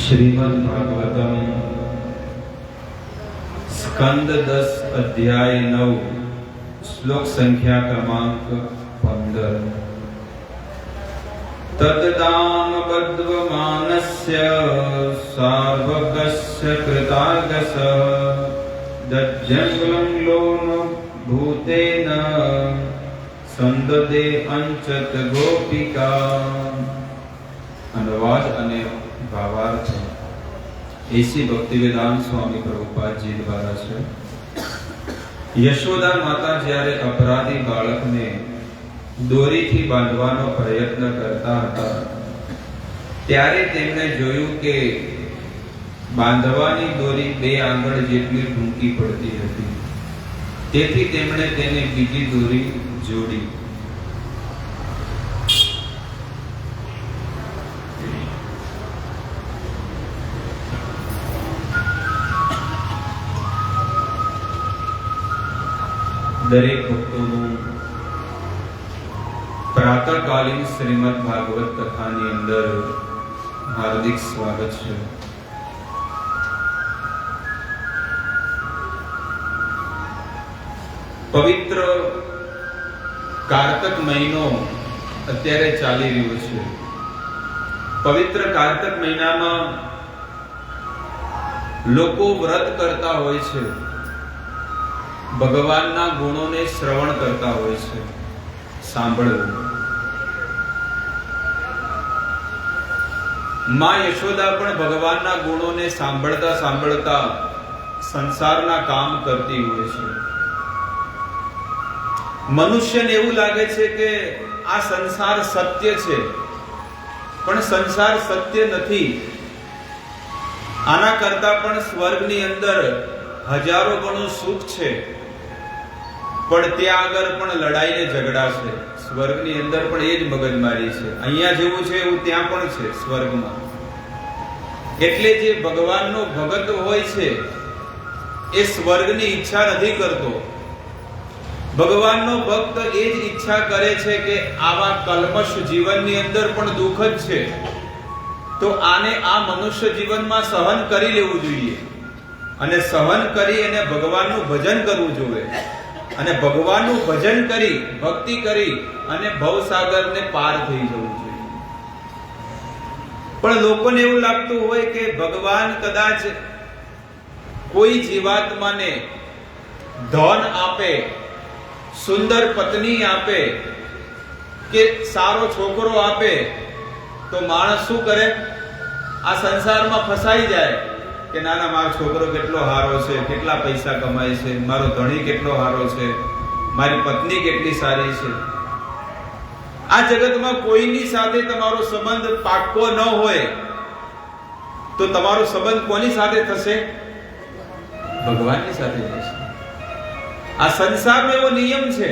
श्रीमद् भागवतम स्कंद 10 अध्याय 9 श्लोक संख्या क्रमांक 15। तद्दाम बद्वमानस्य सार्वकस्य कृतागस दज्जंगलं लोन भूतेन संददे अंचत गोपिका। अनुवाद અને ભાવાર્થ એસી ભક્તિવેદાંત સ્વામી પ્રભુપાદજી દ્વારા છે। યશોદા માતા જ્યારે અપરાધી બાળકને દોરીથી બાંધવાનો પ્રયત્ન કરતા હતા ત્યારે તેમણે જોયું કે બાંધવાની દોરી 2 આંગળ જેટલી ટૂંકી પડતી હતી, તેથી તેમણે તેને બીજી દોરી જોડી। દરેક ભક્તોનું પ્રાતઃકાલીન શ્રીમદ ભાગવત કથાની અંદર હાર્દિક સ્વાગત છે। પવિત્ર કાર્તક મહિનો અત્યારે ચાલી રહ્યો છે। પવિત્ર કાર્તક મહિનામાં લોકો વ્રત કરતા હોય છે, ભગવાનના ગુણોને શ્રવણ કરતા હોય છે, સાંભળવું। માં યશોદા પણ ભગવાનના ગુણોને સાંભળતા સાંભળતા સંસારના કામ કરતી હોય છે। મનુષ્યને એવું લાગે છે કે આ સંસાર સત્ય છે, પણ સંસાર સત્ય નથી। આના કરતા પણ સ્વર્ગની અંદર હજારો ગણું સુખ છે, પણ ત્યાં આગળ પણ લડાઈ ને ઝઘડા છે। સ્વર્ગની અંદર પણ એ જ મગજમારી છે। અહીંયા જેવું છે એવું ત્યાં પણ છે સ્વર્ગમાં। એટલે જે ભગવાનનો ભગત હોય છે એ સ્વર્ગની ઈચ્છા નથી કરતો। ભગવાનનો ભક્ત એ જ ઈચ્છા કરે છે કે આવા કલ્મશ જીવનની અંદર પણ દુઃખ જ છે, તો આને આ મનુષ્ય જીવનમાં સહન કરી લેવું જોઈએ, અને સહન કરી અને ભગવાનનું ભજન કરવું જોઈએ, અને ભગવાનનું ભજન કરી ભક્તિ કરી અને ભવસાગરને પાર થઈ જવું જોઈએ। પણ લોકોને એવું લાગતું હોય કે ભગવાન કદાચ કોઈ જીવાત્માને ધન આપે, સુંદર પત્ની આપે કે સારો છોકરો આપે તો માણસ શું કરે? આ સંસારમાં ફસાઈ જાય કે ના ના, મારો છોકરો કેટલો સારો છે, કેટલા પૈસા કમાય છે, મારો ધણી કેટલો સારો છે, મારી પત્ની કેટલી સારી છે। આ જગતમાં કોઈની સાથે તમારો સંબંધ પાક્કો ન હોય તો તમારો સંબંધ કોની સાથે થશે? ભગવાનની સાથે થશે। આ સંસારનો એવો નિયમ છે,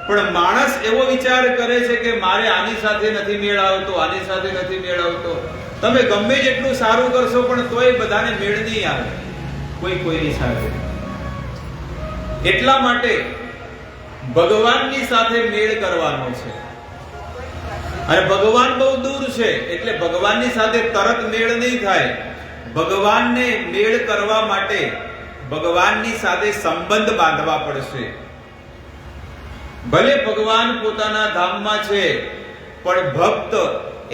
પણ માણસ એવો વિચાર કરે છે કે મારે આની સાથે નથી મેળ આવતો, આની સાથે નથી મેળ આવતો। તમે ગમે જેટલું સારું કરશો પણ તોય બધાને મેળ નહીં આવે કોઈની સાથે। એટલા માટે ભગવાનની સાથે મેળ કરવાનો છે, અને ભગવાન બહુ દૂર છે એટલે ભગવાનની સાથે તરત મેળ નહીં થાય। ભગવાનને મેળ કરવા માટે ભગવાનની સાથે સંબંધ બાંધવા પડશે। ભલે ભગવાન પોતાના ધામમાં છે, પણ ભક્ત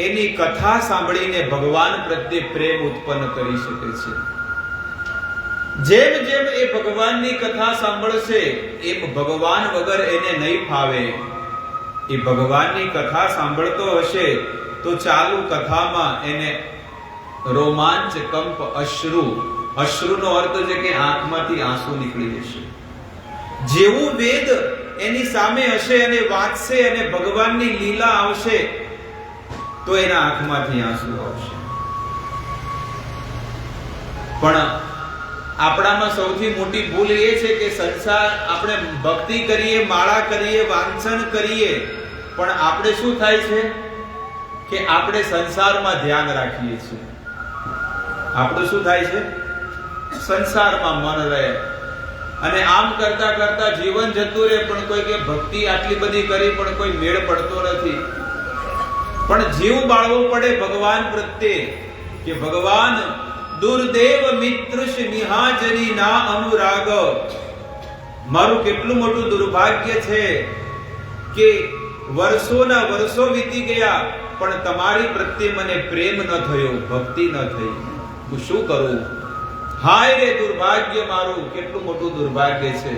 એની કથા સાંભળીને ભગવાન પ્રત્યે પ્રેમ ઉત્પન્ન કરી શકે છે। જેમ જેમ એ ભગવાનની કથા સાંભળશે એમ ભગવાન વગર એને નહીં ફાવે। એ ભગવાનની કથા સાંભળતો હશે તો ચાલુ કથામાં એને રોમાંચ, કંપ, અશ્રુનો અર્થ છે કે આંખમાંથી આંસુ નીકળી જશે। જેવું વેદ એની સામે હશે અને વાંચશે અને ભગવાનની લીલા આવશે તો એના આંખમાંથી આંસુ આવશે। પણ આપણામાં સૌથી મોટી ભૂલ એ છે કે સંસાર આપણે ભક્તિ કરીએ, માળા કરીએ, વાંચન કરીએ, પણ આપણે શું થાય છે કે આપણે સંસારમાં ધ્યાન રાખીએ છીએ। આપણું શું થાય છે? સંસારમાં મન રહે, અને આમ કરતા કરતા જીવન જતું રહે, પણ કોઈ કે ભક્તિ આટલી બધી કરી પણ કોઈ મેળ પડતો નથી। પણ જીવ બાળવો પડે ભગવાન પ્રત્યે કે ભગવાન દુર્દેવ મિત્રશ નિહાજની ના અનુરાગ. મારું કેટલું મોટું દુર્ભાગ્ય છે કે વર્ષોના વર્ષો વીતી ગયા પણ તમારી પ્રત્યે મને પ્રેમ ન થયો, ભક્તિ ન થઈ. હું શું કરું? હાય રે દુર્ભાગ્ય મારું, કેટલું મોટું દુર્ભાગ્ય છે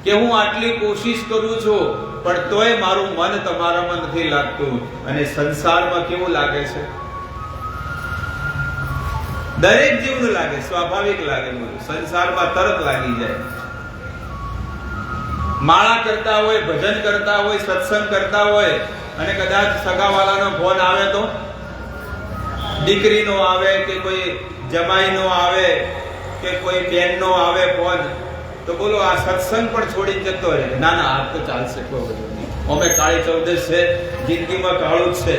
કે હું આટલી કોશિશ કરું છું પણ તોય મારું મન તમારામાં નથી લાગતું. અને સંસારમાં કેવું લાગે છે? દરેક જીવને લાગે, સ્વાભાવિક લાગે. સંસારમાં તરત લાગી જાય. માળા કરતા હોય, ભજન કરતા હોય, સત્સંગ કરતા હોય અને કદાચ સગાવાલાનો ફોન આવે તો, દીકરીનો આવે કે કોઈ જમાઈનો આવે કે કોઈ બેનનો આવે ફોન, તો બોલો આ સત્સંગ પણ છોડીને જતો રહે. ના ના, આ તો ચાલશે, કોઈ બધું નહીં. અમે કાળી ચૌદશ છે, જિંદગીમાં કાળું જ છે,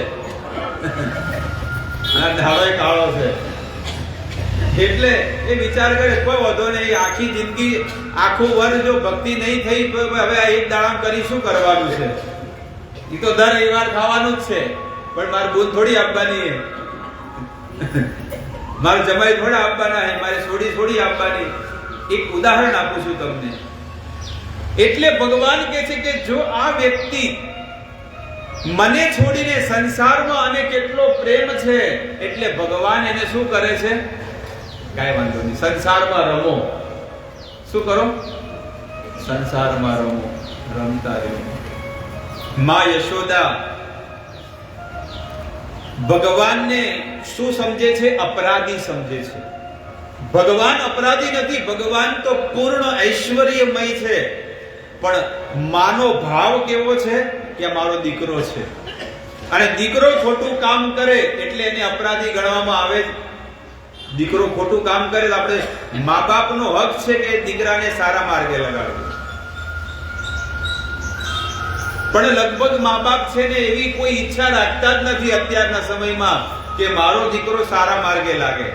આ ધારો કાળો છે. એટલે એ વિચાર કરે કોઈ વધો નહીં, આખી જિંદગી આખું વર્ષ જો ભક્તિ નહીં થઈ તો હવે આ એક દાડામ કરી શું કરવાનું છે? એ તો દર રવિવાર ખાવાનું જ છે, પણ મારે બૂન થોડી આપવાની, મારે જમાઈ થોડા આપવાના, મારે થોડી આપવાની. એક ઉદાહરણ આપું છું તમને. એટલે ભગવાન કહે છે કે જો આ વ્યક્તિ મને છોડીને સંસારમાં અને કેટલો પ્રેમ છે, એટલે ભગવાન એને શું કરે છે? કાંઈ વાંધો નહીં, સંસારમાં રમો. શું કરો? સંસારમાં રમો, રમતા રહો. માં યશોદા ભગવાનને શું સમજે છે? અપરાધી સમજે છે. ભગવાન અપરાધી નથી, ભગવાન તો પૂર્ણ ઐશ્વર્યમય છે. પણ માનો ભાવ કેવો છે કે મારો દીકરો છે, અને દીકરો ખોટું કામ કરે એટલે એને અપરાધી ગણવામાં આવે. દીકરો ખોટું કામ કરે તો આપણે મા બાપનો હક છે કે દીકરાને સારા માર્ગે લગાડવો. પણ લગભગ મા બાપ છે ને એવી કોઈ ઈચ્છા રાખતા જ નથી અત્યારના સમયમાં કે મારો દીકરો સારા માર્ગે લાગે.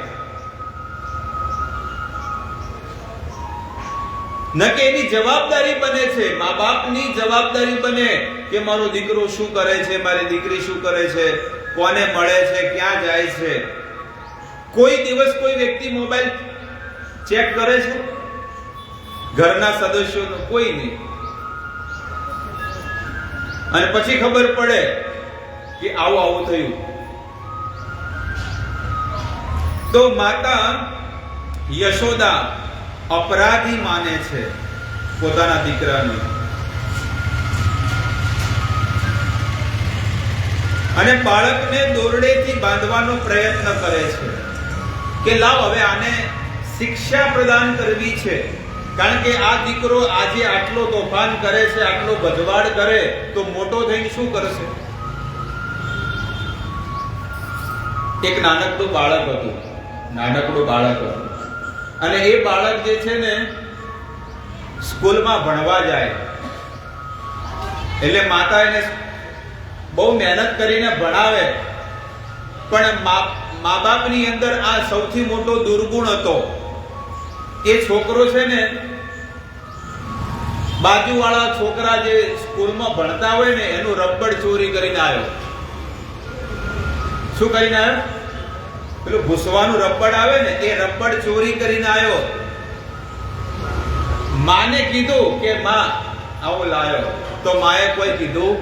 ન કે એની જવાબદારી બને છે, મા બાપની જવાબદારી બને કે મારો દીકરો શું કરે છે, મારી દીકરી શું કરે છે, કોને મળે છે, ક્યાં જાય છે. કોઈ દિવસ કોઈ વ્યક્તિ મોબાઈલ ચેક કરે છે? ઘરના સદસ્યોનો કોઈ નહીં. અને પછી ખબર પડે કે આવું થયું. તો માતા યશોદા અપરાધી માને છે પોતાના દીકરાને, અને બાળકને દોરડેથી બાંધવાનો પ્રયત્ન કરે છે કે લાવ હવે આને શિક્ષા પ્રદાન કરવી છે. કારણ કે આ દીકરો આજે આટલો તોફાન કરે છે, આટલો ભજવાડ કરે, તો મોટો થઈને શું કરશે? એક નાનકડું બાળક હતું, અને એ બાળક જે છે ને સ્કૂલમાં ભણવા જાય, એટલે માતા એને બહુ મહેનત કરીને ભણાવે, પણ મા બાપની અંદર આ સૌથી મોટો દુર્ગુણ હતો. એ છોકરો છે ને બાજુવાળા છોકરા જે સ્કૂલમાં ભણતા હોય ને એનું રબડ ચોરી કરીને આવ્યો. શું કરીને આવ્યો? પેલું ભૂસવાનું રબડ આવે ને એ રબડ ચોરી કરીને આવ્યો. માને કીધું કે માં આવો લાયો, તો માએ કોઈ કીધું.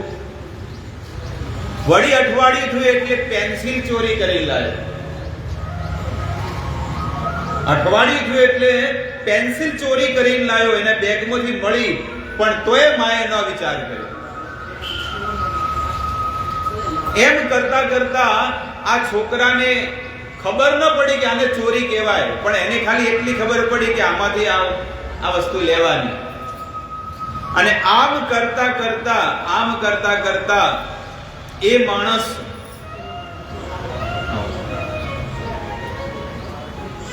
વળી અઠવાડિયું થયું એટલે પેન્સિલ ચોરી કરી લાવ્યો. અઠવાડિયું થયું એટલે પેન્સિલ ચોરી કરીને લાવ્યો, એને બેગમાંથી મળી, પણ તોય માએ ન વિચાર કર્યો. એમ કરતા કરતા આ છોકરાને ખબર ન પડી કે આને ચોરી કહેવાય, પણ એને ખાલી એટલી ખબર પડી કે આમાંથી આ વસ્તુ લેવાની. અને આમ કરતા કરતા એ માણસ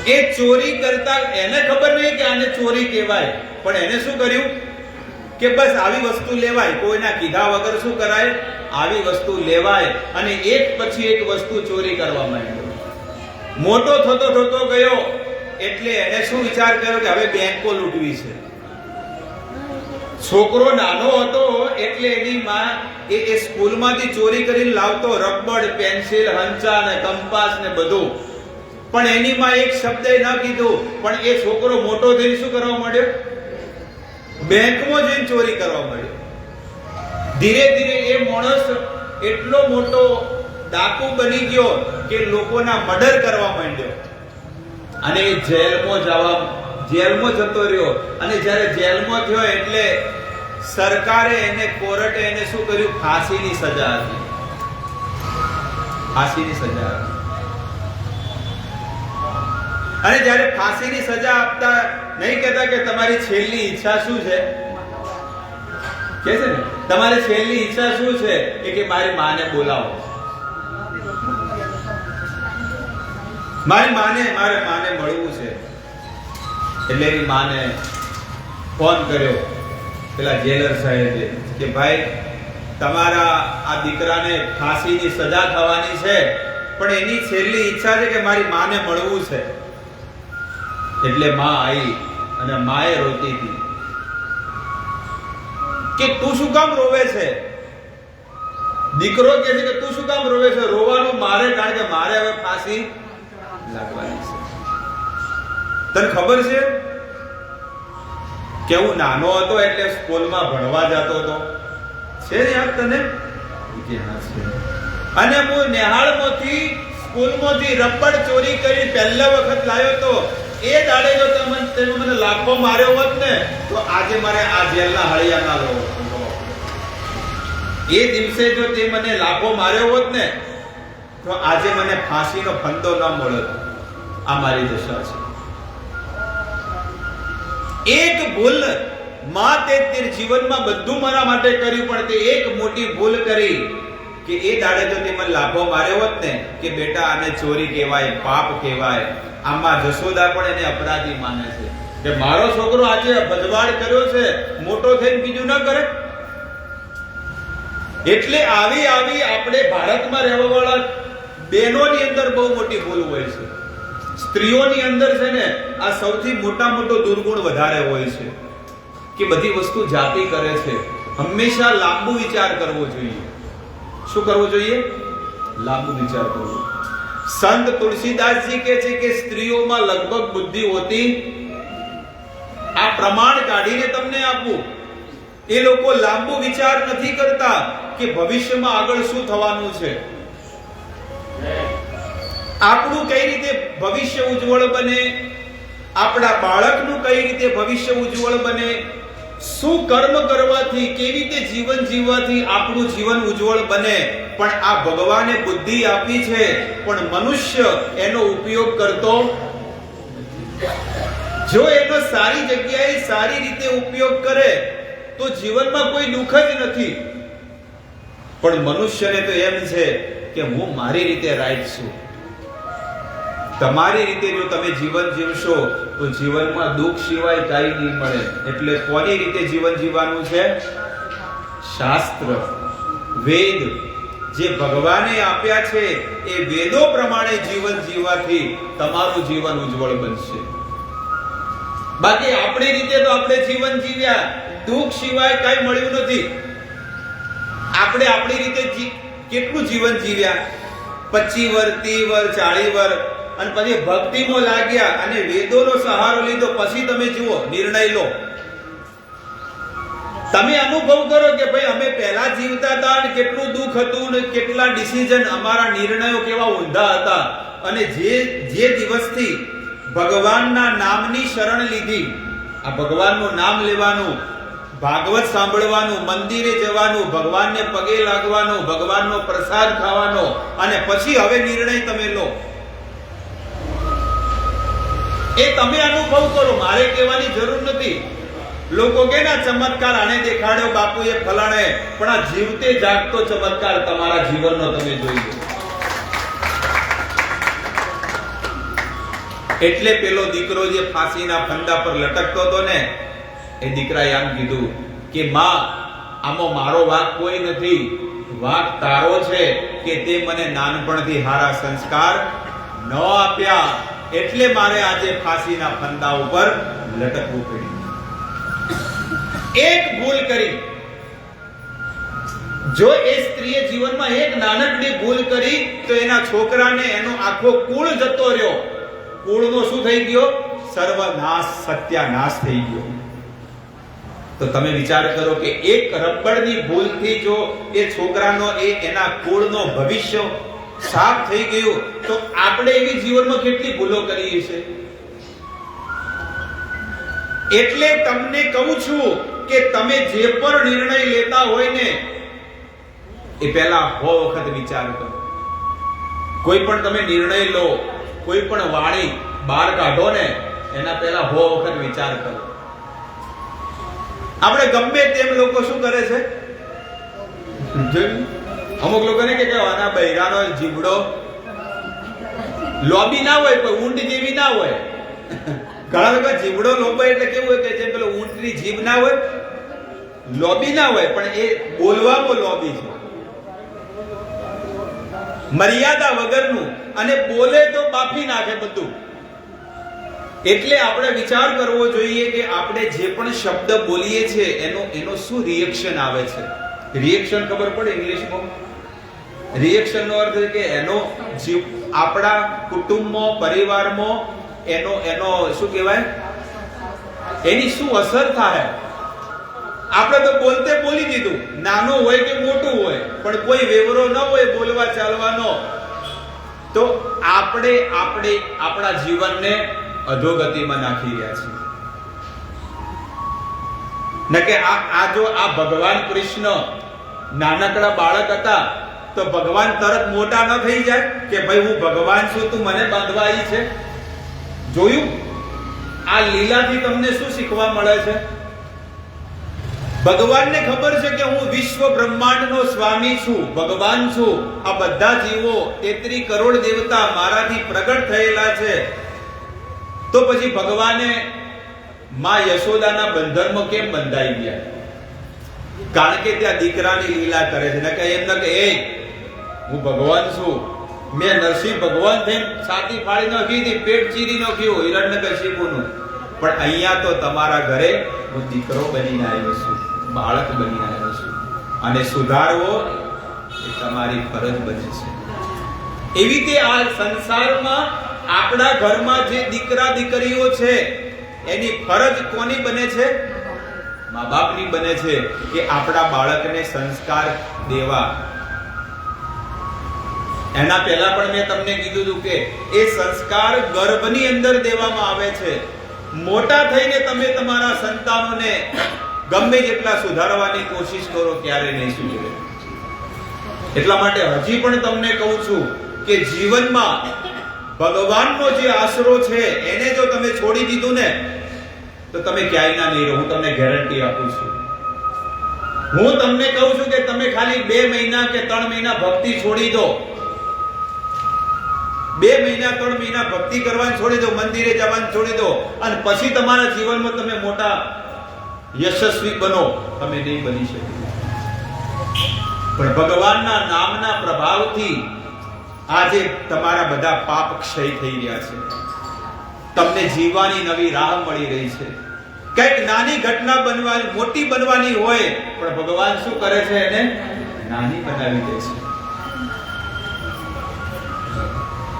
એ ચોરી કરતા, એને ખબર નહીં કે આને ચોરી કહેવાય, પણ એને શું કર્યું કે બસ આવી વસ્તુ લેવાય, કોઈના કીધા વગર શું કરાય, આવી વસ્તુ લેવાય. અને એક પછી એક વસ્તુ ચોરી કરવા માંડ્યો. મોટો થતો ગયો એટલે એને શું વિચાર કર્યો કે હવે બેંકો લૂંટવી છે. છોકરો નાનો હતો એટલે એની માં એ સ્કૂલમાંથી ચોરી કરીને લાવતો રબડ, પેન્સિલ, હંચા ને કંપાસ ને બધું. પણ એની માં એક શબ્દ ન કીધું, પણ એ છોકરો મોટો થઈને શું કરવા માંડ્યો? બેંકમાં જઈને ચોરી કરવા માંડ્યો. ધીરે ધીરે એ માણસ એટલો મોટો ડાકુ બની ગયો કે લોકોના મર્ડર કરવા માંડ્યો. અને એ જેલમાં જતો રહ્યો. અને જ્યારે જેલમાં થયો એટલે સરકારે કોર્ટે એને શું કર્યું? ફાંસીની સજા આપી. ફાંસીની સજા આપી. અને જ્યારે ફાંસીની સજા આપતા નહીં કહેતા કે તમારી છેલ્લી ઈચ્છા શું છે? કે છે ને તમારી છેલ્લી ઈચ્છા શું છે? એ કે મારી માને બોલાવો. મારે માને મળવું છે. એટલે એની માને ફોન કર્યો પેલા જેલર સાહેબે કે ભાઈ તમારા આ દીકરાને ફાંસીની સજા થવાની છે, પણ એની છેલ્લી ઈચ્છા છે કે મારી માને મળવું છે. એટલે માં આવી અને માએ રોતી હતી કે તું શું કામ રોવે છે? દીકરો કહે છે કે તું શું કામ રોવે છે? રોવાનું મારે, કારણ કે મારે હવે ફાંસી લાગવાની છે. તને ખબર છે કે હું નાનો હતો એટલે સ્કૂલમાં ભણવા જતો હતો? છે ને યાદ તને? અને હું નેહાળમાંથી સ્કૂલમાંથી રબડ ચોરી કરી પહેલા વખત લાવ્યો તો એ દાડે જો તમે મને લાફો માર્યો હોત ને તો આજે મારે આ જેલના હળિયા ના લો. એ દિવસે જો તે મને લાફો માર્યો હોત ને તો આજે મને ફાંસીનો ફંદો ન મળત. આ મારી દશા છે. એક ભૂલ માં તે જીવનમાં બધું મારા માટે કર્યું, પણ તે એક મોટી ભૂલ કરી કે એ દાડે જો તે મને લાફો માર્યો હોત ને કે બેટા આને ચોરી કહેવાય, પાપ કહેવાય. આમાં જશોદા પણ એને અપરાધી માને છે કે મારો છોકરો આજે ભજવાડ કર્યો છે, મોટો થઈને બીજું ન કરે. એટલે આવી આપણે ભારતમાં રહેવા વાળા બહેનોની અંદર બહુ મોટી ભૂલ હોય છે. સ્ત્રીઓની અંદર છે ને આ સૌથી મોટો દુર્ગુણ વધારે હોય છે કે બધી વસ્તુ જાતિ કરે છે. હંમેશા લાંબુ વિચાર કરવો જોઈએ. શું કરવું જોઈએ? લાંબુ વિચાર કરવો. સંત તુલસીદાસજી કહે છે કે સ્ત્રીઓમાં લગભગ બુદ્ધિ હોતી, આ પ્રમાણ કાઢીને તમને આપું, એ લોકો લાંબુ વિચાર નથી કરતા કે ભવિષ્યમાં આગળ શું થવાનું છે, આપણું કઈ રીતે ભવિષ્ય ઉજ્જવળ બને, આપણા બાળકનું કઈ રીતે ભવિષ્ય ઉજ્જવળ બને, શું કર્મ કરવાથી, કેવી રીતે જીવન જીવવાથી આપણું જીવન ઉજ્જવળ બને. પણ આ ભગવાને બુદ્ધિ આપી છે, પણ મનુષ્ય એનો ઉપયોગ કરતો. જો એનો સારી જગ્યાએ સારી રીતે ઉપયોગ કરે તો જીવનમાં કોઈ દુઃખ જ નથી. પણ મનુષ્યને તો એમ છે કે હું મારી રીતે રાઈટ છું. તમારી રીતે જો તમે જીવન જીવશો તો જીવનમાં દુઃખ સિવાય કાંઈ નહીં મળે. એટલે કોની રીતે જીવન જીવવાનું છે? શાસ્ત્ર, વેદ જે ભગવાને આપ્યા છે એ વેદો પ્રમાણે જીવન જીવવાથી તમારું જીવન ઉજ્જવળ બનશે. બાકી આપણી રીતે તો આપણે જીવન જીવ્યા, દુઃખ સિવાય કાંઈ મળ્યું નથી. આપણે આપણી રીતે કેટલું જીવન જીવ્યા? 25 વર્ષ, 30 વર્ષ, 40 વર્ષ, અને પછી ભક્તિમાં લાગ્યા અને વેદોનો સહારો લીધો. પછી તમે જુઓ, નિર્ણય લો. તમે અનુભવ કરો કે ભાઈ અમે પહેલા જીવતા હતા અને કેટલું દુઃખ હતું ને કેટલા ડિસિઝન, અમારા નિર્ણયો કેવા ઊંધા હતા. અને જે દિવસથી ભગવાનના નામની શરણ લીધી, આ ભગવાનનું નામ લેવાનું, ભાગવત સાંભળવાનું, મંદિરે જવાનું, ભગવાનને પગે લાગવાનું, ભગવાનનો પ્રસાદ ખાવાનો, અને પછી હવે નિર્ણય તમે લો. એ તમે અનુભવ કરો, મારે કહેવાની જરૂર નથી. લોકો કે ના ચમત્કાર આને દેખાડ્યો બાપુએ ફલાણે, પણ આ જીવતે જાગતો ચમત્કાર તમારા જીવનનો તમે જોઈ લો. એટલે પેલો દીકરો જે ફાંસીના ફંદા પર લટકતો હતો ને, એ દીકરાએ આમ કીધું કે માં, આમાં મારો વાંક કોઈ નથી, વાંક તારો છે કે તે મને નાનપણથી સારા સંસ્કાર ન આપ્યા, એટલે મારે આજે ફાંસીના ફંદા ઉપર લટકવું પડ્યું. એક ભૂલ કરી, જો એ સ્ત્રીએ જીવનમાં એક નાનકડી ભૂલ કરી તો એના છોકરાને એનો આખો કુળ જતો રહ્યો. કુળનો શું થઈ ગયો? સર્વનાશ, સત્યાનાશ થઈ ગયો. તો તમે વિચાર કરો કે એક રબડની ભૂલથી જો એ છોકરાનો એના કુળનો ભવિષ્ય સાફ થઈ ગયું, તો આપણે એવી જીવનમાં કેટલી ભૂલો કરીએ છે. એટલે તમને કહું છું કે તમે જે પણ નિર્ણય લેતા હોય ને એ પહેલા 100 વખત વિચાર કરો. કોઈ પણ તમે નિર્ણય લો, કોઈ પણ વાણી બહાર કાઢો ને એના પહેલા 100 વખત વિચાર કરો. આપણે ગમે તેમ લોકો શું કરે છે, અમુક લોકોને કે આના બૈરાનો જીવડો લોબી ના હોય, કોઈ ઊંટ જેવી ના હોય. ઘણા લોકો જીવડો લોબે એટલે કેવું હોય કે જેમ પેલો ઊંટની જીભ ના હોય, લોબી ના હોય, પણ એ બોલવામાં લોબી છે, મર્યાદા વગરનું, અને બોલે તો બાફી નાખે બધું. એટલે આપણે વિચાર કરવો જોઈએ કે આપણે જે પણ શબ્દ બોલીએ છીએ એનો શું રિએક્શન આવે છે. રિએક્શન ખબર પડે ઇંગ્લિશમાં? રિએક્શન નો અર્થ કે એનો આપણા કુટુંબમાં, પરિવારમાં એનો શું કહેવાય, એની શું અસર થાય. આપણે તો બોલતે બોલી દીધું, નાનું હોય કે મોટું હોય, પણ કોઈ વેવરો ન હોય બોલવા ચાલવાનો, તો આપણે આપણા જીવનને અધોગતિમાં નાખી રહ્યા છીએ. નકે આ જો આ ભગવાન કૃષ્ણ નાનકડા બાળક હતા તો ભગવાન તરત મોટા ન થઈ જાય કે ભાઈ હું ભગવાન છું, તું મને બાંધવા આવી છે. જોયું આ લીલાથી તમને શું શીખવા મળે છે? ભગવાનને ખબર છે કે હું વિશ્વ બ્રહ્માંડનો સ્વામી છું, ભગવાન છું. આ બધા જીવો 33 કરોડ દેવતા મારાથી પ્રગટ થયેલા છે. તો પછી ભગવાને માં યશોદાના બંધનમાં કેમ બંધાઈ ગયા? કારણ કે ત્યાં દીકરાની લીલા કરે છે. નકે એમ ન કે એ હું ભગવાન છું, મેં નરસિંહ ભગવાન થઈને છાતી ફાડી નાખી હતી, પેટ ચીરી નાખ્યું હિરણ્યકશિપુનું, પણ અહીંયા તો તમારા ઘરે હું દીકરો બનીને આવ્યો છું, બાળક બનીને આવ્યો છું, અને સુધારવો એ તમારી ફરજ બને છે. એવી રીતે આ સંસારમાં આપણા ઘરમાં જે દીકરા દીકરીઓ છે એની ફરજ કોની બને છે? મા બાપની બને છે કે આપણા બાળકને સંસ્કાર દેવા. એના પહેલા પણ મેં તમને કીધું હતું કે એ સંસ્કાર ગર્ભની અંદર દેવામાં આવે છે. મોટા થઈને તમે તમારા સંતાનોને ગમે જેટલા સુધારવાની કોશિશ કરો, ક્યારે નહીં સુધરે. એટલા માટે હજી પણ તમને કહું છું કે જીવનમાં ભગવાનનો જે આશરો છે એને જો તમે છોડી દીધું ને તો તમે ક્યાંય ના નહીં રહો. હું તમને ગેરંટી આપું છું. હું તમને કહું છું કે તમે ખાલી 2 મહિના કે 3 મહિના ભક્તિ છોડી દો, 2 મહિના 3 મહિના ભક્તિ કરવાનું છોડી દો, મંદિરે જવાનું છોડી દો, અને પછી તમારા જીવનમાં તમે મોટા યશસ્વી બનો. તમે નહીં બની શકો. પણ ભગવાનના નામના પ્રભાવથી આજે તમારા બધા પાપ ક્ષય થઈ રહ્યા છે. તમને જીવવાની નવી રાહ મળી રહી છે. કઈક નાની ઘટના બનવાની, મોટી બનવાની હોય, પણ ભગવાન શું કરે છે? એને નાની બનાવી દે છે.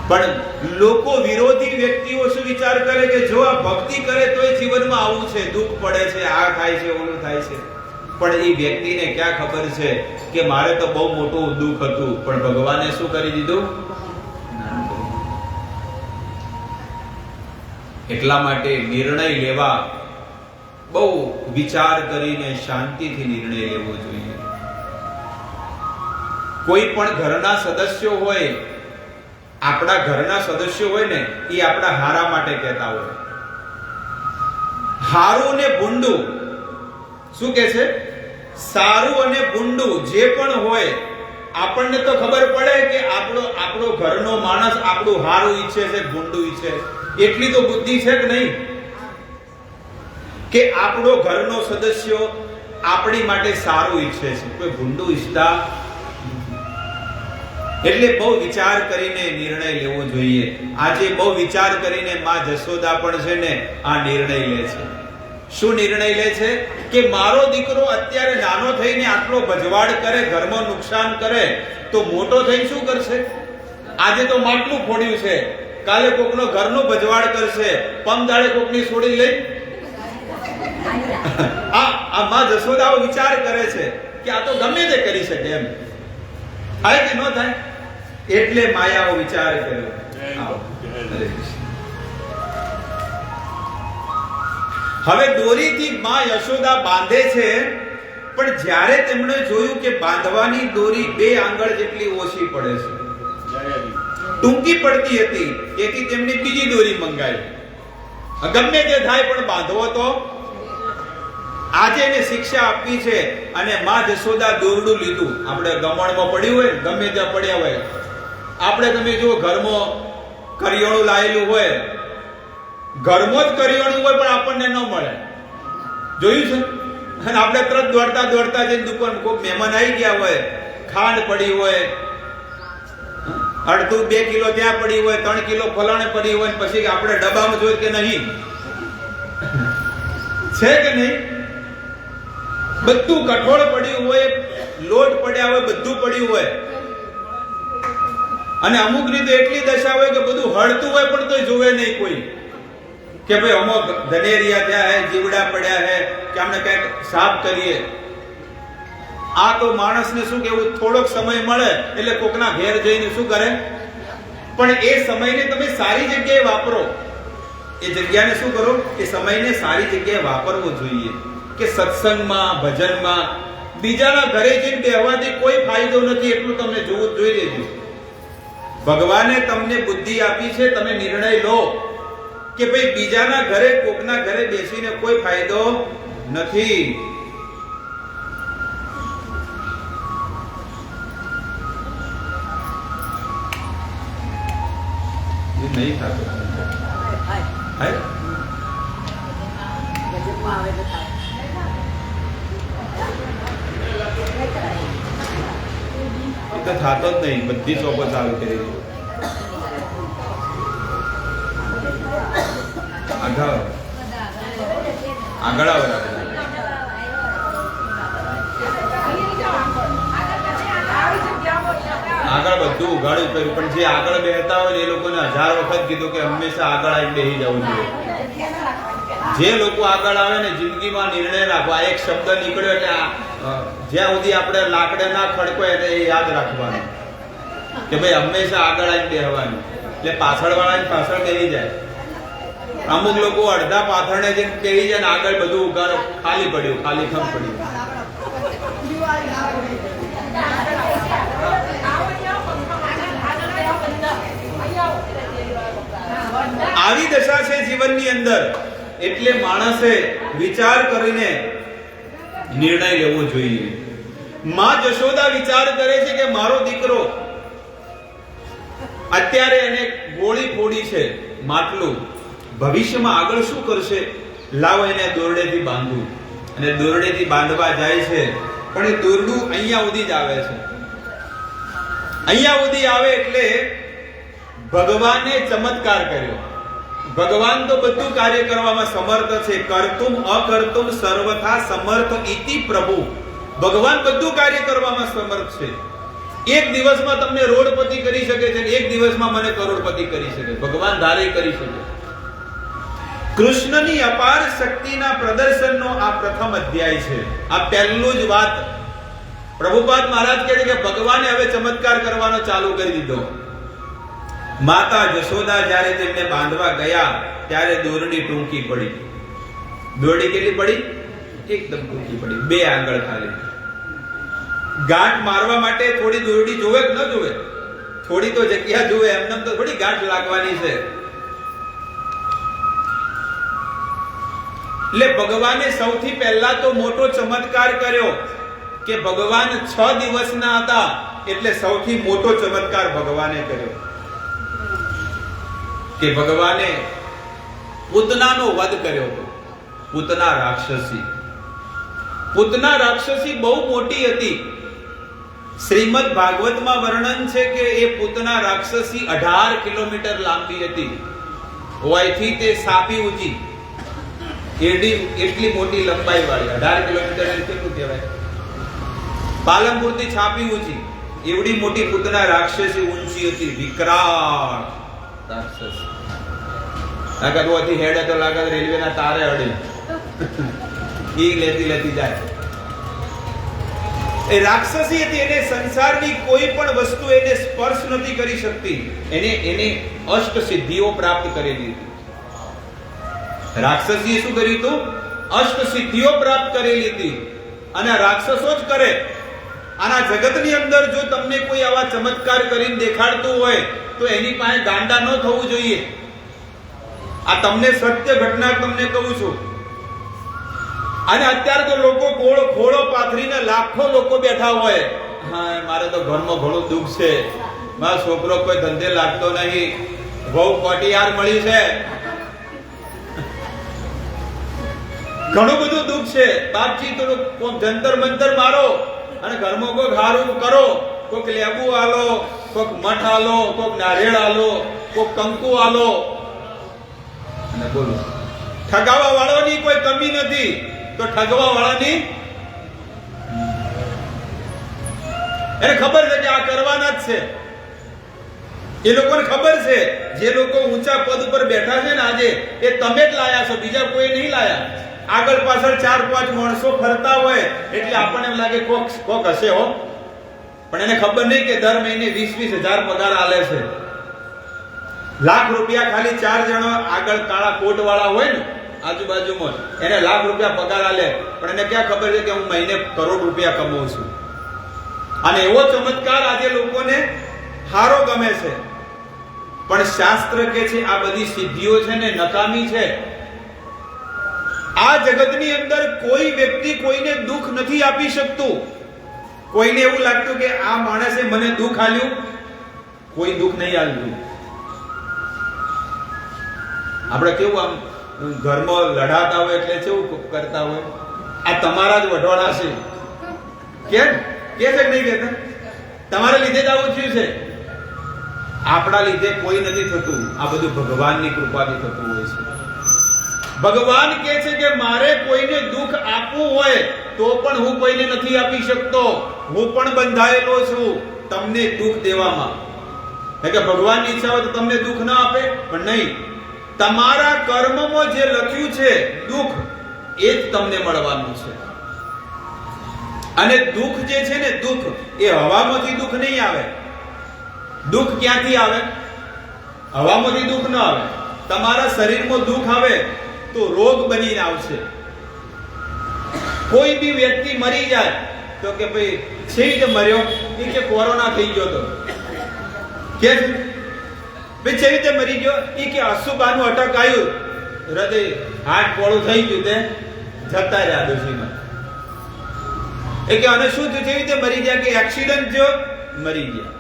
પણ લોકો વિરોધી વ્યક્તિઓ શું વિચાર કરે કે જો આ ભક્તિ કરે તો એ જીવનમાં આવું છે, દુઃખ પડે છે, આ થાય છે, ઓલું થાય છે. પણ એ વ્યક્તિને ક્યાં ખબર છે કે મારે તો બહુ મોટું દુઃખ હતું, પણ ભગવાને શું કરી દીધું? એટલા માટે નિર્ણય લેવા બહુ વિચાર કરીને શાંતિથી નિર્ણય લેવો જોઈએ. કોઈ પણ ઘરના સદસ્યો હોય, આપણા ઘરના સદસ્યો હોય ને, એ આપણા હારા માટે કહેતા હોય. હારું ને ભૂંડું શું કે છે? સારું અને ભૂંડું જે પણ હોય, આપણને તો ખબર પડે કે આપણો ઘરનો માણસ આપણું હારું ઈચ્છે છે, ભૂંડું ઈચ્છે છે. એટલી તો બુદ્ધિ છે કે નહીં કે આપણો ઘરનો સદસ્ય આપણી માટે સારું ઈચ્છે છે, કોઈ ભૂંડું ઈચ્છતા. એટલે બહુ વિચાર કરીને નિર્ણય લેવો જોઈએ. આજે બહુ વિચાર કરીને માં જશોદા પણ છે ને આ નિર્ણય લે છે. શું નિર્ણય લે છે કે મારો દીકરો અત્યારે નાનો થઈને આટલો ભજવાડ કરે, ઘરમાં નુકસાન કરે, તો મોટો થઈને શું કરશે? આજે તો માટલું ફોડ્યું છે, કાલે કોકનો ઘરનો ભજવાડ કરશે, પમદાડે કોકની છોડી લઈ આ માં જશોદાઓ વિચાર કરે છે કે આ તો ગમે તે કરી શકે, એમ થાય કે ન થાય, એટલે માયાઓ વિચાર કર્યો. હવે દોરીથી માં યશોદા બાંધે છે, પણ જ્યારે તેમણે જોયું કે બાંધવાની દોરી 2 આંગળ જેટલી ઓછી પડે છે, ટૂંકી પડતી હતી, તેથી તેમણે બીજી દોરી મંગાવી. ગમે તે થાય પણ બાંધવો તો. આજે એને શિક્ષા આપી છે, અને માં જશોદા દોરડું લીધું. આપણે ગમણમાં પડ્યું હોય, ગમે ત્યાં પડ્યા હોય, આપણે તમે જુઓ ઘરમાં કરિયાણું લાયેલું હોય, ઘરમાં જ કરિયાણું હોય પણ આપણને ન મળે, જોયું છે? અને આપણે તરત દોડતા દોડતા જઈને દુકાન, કોઈ મહેમાન આવી ગયા હોય, ખાંડ પડી હોય, અડધું 2 કિલો ત્યાં પડી હોય, 3 કિલો ફલાણે પડી હોય, પછી આપણે ડબ્બામાં જોઈએ કે નહીં, છે કે નહીં? બધું કઠોળ પડ્યું હોય, લોટ પડ્યા હોય, બધું પડ્યું હોય, અને અમુક રીતે એટલી દશા હોય કે બધું હળતું હોય પણ તોય જોવે નહીં કોઈ, કે ભાઈ અમુક ધનેરિયા થયા હે, જીવડા પડ્યા હે, કે આપણે કઈક સાફ કરીએ. આ તો માણસને શું કેવું, થોડોક સમય મળે એટલે કોકના ઘેર જઈને શું કરે, પણ એ સમયને તમે સારી જગ્યાએ વાપરો. એ જગ્યાને શું કરો, એ સમયને સારી જગ્યાએ વાપરવો જોઈએ. કે સત્સંગમાં, ભજનમાં, બીજાના ઘરે જઈને બેહવાથી કોઈ ફાયદો નથી, એટલું તમને જોવું જોઈ લેજો. ભગવાને તમને બુદ્ધિ આપી છે, તમે નિર્ણય લો કે ભાઈ બીજાના ઘરે, કોકના ઘરે બેસીને કોઈ ફાયદો નથી. નહીં થતું તો થતો જ નહીં. બધી શોપો ચાલુ કરી દીધી. આગળ બધું ઉઘાડું કર્યું, પણ જે આગળ બેહતા હોય એ લોકોને 1000 વખત કીધું કે હંમેશા આગળ આવીને બેસી જવું જોઈએ. જે લોકો આગળ આવે ને, જિંદગીમાં નિર્ણય રાખવો. આ એક શબ્દ નીકળ્યો એટલે જ્યાં સુધી આપણે લાકડે ના ખડકો એટલે એ યાદ રાખવાનું કે ભાઈ હંમેશા આગળ આવીને બેહવાનું. એટલે પાછળ વાળા પાછળ બેસી જાય. અમુક લોકો અડધા પાછળને જઈને બેસી જાય ને આગળ બધું ઉઘાડો, ખાલી પડ્યું, ખાલી ખમ પડ્યું. આવી દશા છે જીવનની અંદર. એટલે માણસે વિચાર કરીને નિર્ણય લેવો જોઈએ. માં જશોદા વિચાર કરે છે કે મારો દીકરો અત્યારે એને ગોળી ફોડી છે, માટલું, ભવિષ્યમાં આગળ શું કરશે, લાવો એને દોરડેથી બાંધવું. અને દોરડેથી બાંધવા જાય છે, પણ એ દોરડું અહીંયા સુધી જ આવે છે. અહીંયા સુધી આવે એટલે ભગવાને ચમત્કાર કર્યો. ભગવાન તો બધું કાર્ય કરવામાં સમર્થ છે. કર્તુમ અકર્તુમ સર્વથા સમર્થ ઇતિ પ્રભુ. ભગવાન બધું કાર્ય કરવામાં સમર્થ છે. એક દિવસમાં તમને રોડપતિ કરી શકે છે, એક દિવસમાં મને કરોડપતિ કરી શકે. ભગવાન ધારે કરી શકે. કૃષ્ણની અપાર શક્તિના પ્રદર્શનનો આ પ્રથમ અધ્યાય છે. આ પહેલું જ વાત પ્રભુપાદ મહારાજ કહે છે કે ભગવાને હવે ચમત્કાર કરવાનો ચાલુ કરી દીધો. માતા જશોદા જ્યારે તેમને બાંધવા ગયા ત્યારે દોરડી ટૂંકી પડી. દોરડી કેટલી પડી? એકદમ ટૂંકી પડી, 2 આંગળ ખાલી. ગાંઠ મારવા માટે થોડી દોરડી જોવે કે ન જોવે? થોડી તો જગ્યા જોવે, એમને તો થોડી ગાંઠ લાગવાની છે. એટલે ભગવાને સૌથી પહેલા તો મોટો ચમત્કાર કર્યો કે ભગવાન 6 દિવસના હતા, એટલે સૌથી મોટો ચમત્કાર ભગવાને કર્યો કે ભગવાને પૂતનાનો વધ કર્યો હતો. પૂતના રાક્ષસી બહુ મોટી હતી. શ્રીમદ ભાગવતમાં વર્ણન છે કે એ પૂતના રાક્ષસી 18 કિલોમીટર લાંબી હતી. ઓયથી તે સાપી ઊંચી એટલી મોટી લંબાઈ વાળી 18 કિલોમીટર કેટલું કહેવાય? પાલનપુર થી છાપી ઊંચી એવડી મોટી પૂતના રાક્ષસી ઊંચી હતી, વિકરાળ રાક્ષસ. લાગત ઓથી હેડે તો લાગત રેલવેના તારે અડી ઈ લેતી જાય. એ રાક્ષસી હતી, એને સંસારની કોઈ પણ વસ્તુ એને સ્પર્શ નથી કરી શકતી. એને અષ્ટ સિદ્ધિઓ પ્રાપ્ત કરેલી હતી. રાક્ષસીએ શું કર્યું હતું? અષ્ટ સિદ્ધિઓ પ્રાપ્ત કરેલી હતી. અને રાક્ષસો જ કરે. આના જગતની અંદર જો તમને કોઈ આવા ચમત્કાર કરીને દેખાડતું હોય તો એની પાસે ગાંડા ન થવું જોઈએ. આ તમને સત્ય ઘટના તમને કહું છું. અને અત્યારે તો લોકો ખોળો પાથરીને લાખો લોકો બેઠા હોય, હા મારે તો ઘરમાં ઘણું દુઃખ છે, મારો છોકરો કોઈ ધંધે લાગતો નહીં, બહુ કોટિયાર મળી છે, ઘણું બધું દુઃખ છે. બાપજી થોડું જંતર મંતર મારો અને ઘરમાં કોઈ હારું કરો, કોઈક લેબુ આલો, કોઈક મઠ આલો, કોઈક નારિયેળ આલો, કોઈક કંકુ આલો. અને બોલો ઠગાવા વાળાની કોઈ કમી નથી, તો ઠગવા વાળાની એને ખબર છે કે આ કરવાના જ છે. એ લોકોને ખબર છે, જે લોકો ઊંચા પદ ઉપર બેઠા છે ને આજે, એ તમે જ લાયા છો, બીજા કોઈ નહીં લાયા. આગળ પાછળ 4-5 માણસો ફરતા હોય એટલે આપણને એમ લાગે કોક હશે હો, પણ એને ખબર નહીં કે દર મહિને 20-20 હજાર પગાર આલે છે. લાખ રૂપિયા ખાલી 4 જણા આગળ કાળા કોટ વાળા હોય ને આજુબાજુમાં, એને લાખ રૂપિયા પગાર આલે, પણ એને ક્યાં ખબર છે કે હું મહિને કરોડ રૂપિયા કમાઉં છું. અને એવો ચમત્કાર આજે લોકોને હારો ગમે છે. પણ શાસ્ત્ર કે છે આ બધી સિદ્ધિઓ છે ને નકામી છે. આ જગતની અંદર કોઈ વ્યક્તિ કોઈને દુઃખ નથી આપી શકતું. કોઈને એવું લાગતું કે આ માણસે મને દુઃખ આલ્યું, કોઈ દુઃખ નહીં આલ્યું. આપણે કેવું આમ ઘરમાં લડાતા હોય એટલે કેવું કરતા હોય, આ તમારા જ વઢવાડા છે કે નહીં કહેતા? તમારા લીધે જ આવું થયું છે. આપણા લીધે કોઈ નથી થતું, આ બધું ભગવાનની કૃપાથી થતું હોય છે. ભગવાન કહે છે કે મારે કોઈને દુઃખ આપવું હોય તો પણ હું કોઈને નથી આપી શકતો. હું પણ બંધાયેલો છું તમને દુઃખ દેવામાં. કે ભગવાનની ઈચ્છા હોય તો તમને દુઃખ ના આપે, પણ નહીં, તમારા કર્મમાં જે લખ્યું છે દુઃખ, એ જ તમને મળવાનું છે. અને દુઃખ જે છે ને, દુઃખ એ હવામાંથી દુઃખ નહીં આવે. દુઃખ ક્યાંથી આવે? હવામાંથી દુઃખ ન આવે. તમારા શરીરમાં દુઃખ આવે તો રોગ બનીને આવશે. કોઈ બી વ્યક્તિ મરી જાય તો કે ભાઈ છે રીતે મર્યો, એ કે કોરોના થઈ ગયો તો કે ભાઈ છે રીતે મરી ગયો, એ કે અશુભાનું અટક આવ્યું, હૃદય હાર્ટ પોળું થઈ ગયું, તે જતા રહ્યા દોશીમાં. એ કે અને શું થયું, કેવી રીતે મરી ગયા? કે એક્સિડન્ટ થયો, મરી ગયા.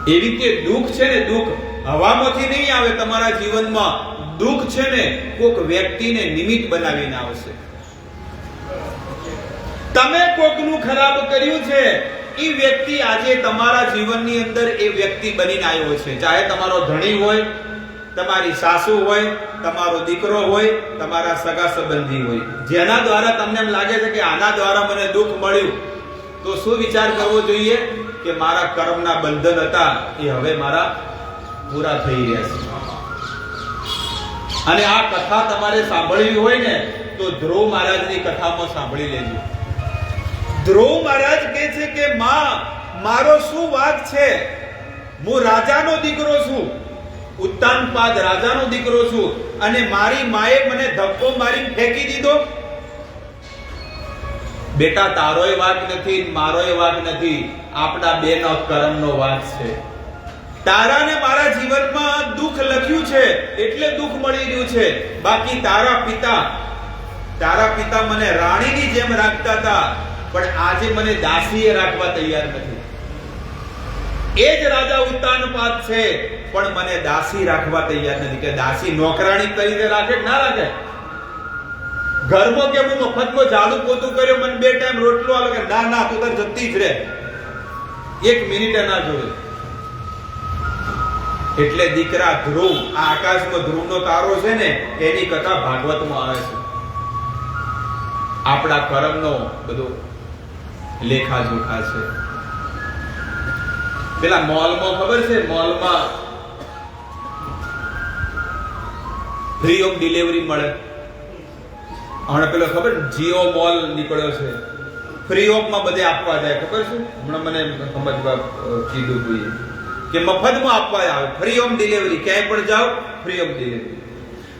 એવી રીતે દુઃખ છે ને, દુઃખ હવામાંથી નહીં આવે. તમારા જીવનમાં દુઃખ છે ને કોક વ્યક્તિને નિમિત્ત બનાવીને આવશે. તમે કોકનું ખરાબ કર્યું છે, એ વ્યક્તિ આજે તમારા જીવનની અંદર એ વ્યક્તિ બનીને આવ્યો છે. ચાહે તમારો ધણી હોય, તમારી સાસુ હોય, તમારો દીકરો હોય, તમારા સગા સંબંધી હોય, જેના દ્વારા તમને એમ લાગે છે કે આના દ્વારા મને દુઃખ મળ્યું, તો શું વિચાર કરવો જોઈએ કે મારા કર્મના બંધન હતા એ હવે મારા પૂરા થઈ રહ્યા છે. અને આ કથા તમારે સાંભળવી હોય ને તો ધ્રુવ મહારાજની કથામાં સાંભળી લેજો. ધ્રુવ મહારાજ કહે છે કે માં, મારો શું વાંક છે? હું રાજાનો દીકરો છું, ઉત્તાનપાદ રાજાનો દીકરો છું, અને મારી માએ મને ધક્કો મારી ફેંકી દીધો. બેટા, તારોય વાંક નથી, મારોય વાંક નથી, આપણા બેનો કર્મનો વાંક છે. તારા ને મારા જીવનમાં દુઃખ લખ્યું છે એટલે દુઃખ મળી રહ્યું છે. બાકી તારા પિતા મને રાણીની જેમ રાખતા હતા, પણ આજે મને દાસીએ રાખવા તૈયાર નથી. એ જ રાજા ઉત્તાનપાદ છે, પણ મને દાસી રાખવા તૈયાર નથી. કે દાસી નોકરાણી તરીકે રાખે ના રાખે? ઘરમાં કે હું મફતમાં ઝાડુ પોતું કર્યો, મને 2 ટાઈમ રોટલો આલો, કે ના તું તો જતી જ રહે, 1 મિનિટ ના જોવે. એટલે દીકરા ધ્રુવ, આ આકાશમાં ધ્રુવનો તારો છે ને, એની કથા ભાગવતમાં આવે છે. આપણા કર્મનો બધો લેખા જોખા છે. પેલા મોલમાં ખબર છે, મોલમાં ફ્રી ઓફ ડિલિવરી મળે. હમણાં પેલો ખબર જીઓ મોલ નીકળ્યો છે, ફ્રી ઓફ માં બધે આપવા જાય, ખબર છે? હમણાં મને સમજવા કીધું કોઈ કે મફતમાં આપવા આવે, ફ્રી ઓફ ડિલિવરી. ક્યાંય પણ જાઓ ફ્રી ઓફ ડિલિવરી.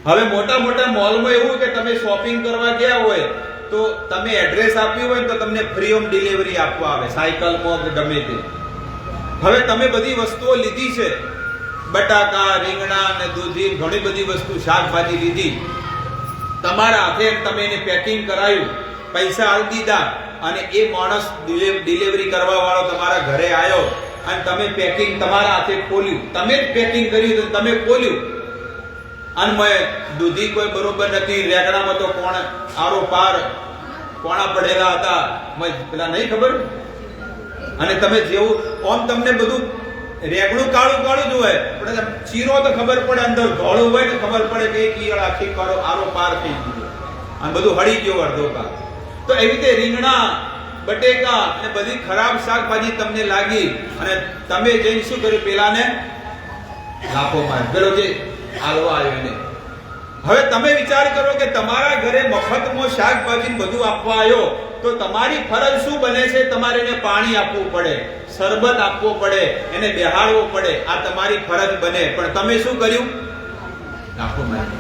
હવે મોટા મોટા મોલમાં એવું કે તમે શોપિંગ કરવા ગયા હોય તો તમે એડ્રેસ આપ્યું હોય તો તમને ફ્રી ઓફ ડિલિવરી આપવા આવે, સાયકલમાં કે ગમે તે. હવે તમે બધી વસ્તુઓ લીધી છે, બટાકા, રીંગણા ને દૂધી, ઘણી બધી વસ્તુ, શાકભાજી લીધી, તમારા હાથે તમે એને પેકિંગ કરાયું, પૈસા આપી દીધા, અને એ માણસ ડિલિવરી કરવા વાળો તમારા ઘરે આવ્યો અને તમે પેકિંગ તમારા હાથે ખોલ્યું, તમે જ પેકિંગ કર્યું તો તમે ખોલ્યું, અને મેં દૂધી કોઈ બરોબર નથી, રેગણામાં તો કોણ આરો પાર કોણા પડેલા હતા, પેલા નહીં ખબર, અને તમે જેવું ઓમ તમને બધું રેગણું કાળું કાળું જ હોય, પણ ચીરો તો ખબર પડે, અંદર ધોળું હોય તો ખબર પડે કે એક ઈયળ આખી આરો પાર થઈ ગયો અને બધું હળી ગયો અડધો પાર. તો એવી રીતે રીંગણા, બટેકા અને બધી ખરાબ શાકભાજી તમને લાગી અને તમે જઈને શું કર્યું, પેલાને લાફો માર્યો, પેલો જે હાલવા આવ્યો એને. હવે તમે વિચાર કરો કે તમારા ઘરે મફતમાં શાકભાજી બધું આપવા આવ્યો તો તમારી ફરજ શું બને છે? તમારે એને પાણી આપવું પડે, શરબત આપવો પડે, એને બેહાડવો પડે, આ તમારી ફરજ બને. પણ તમે શું કર્યું? લાફો માર્યો.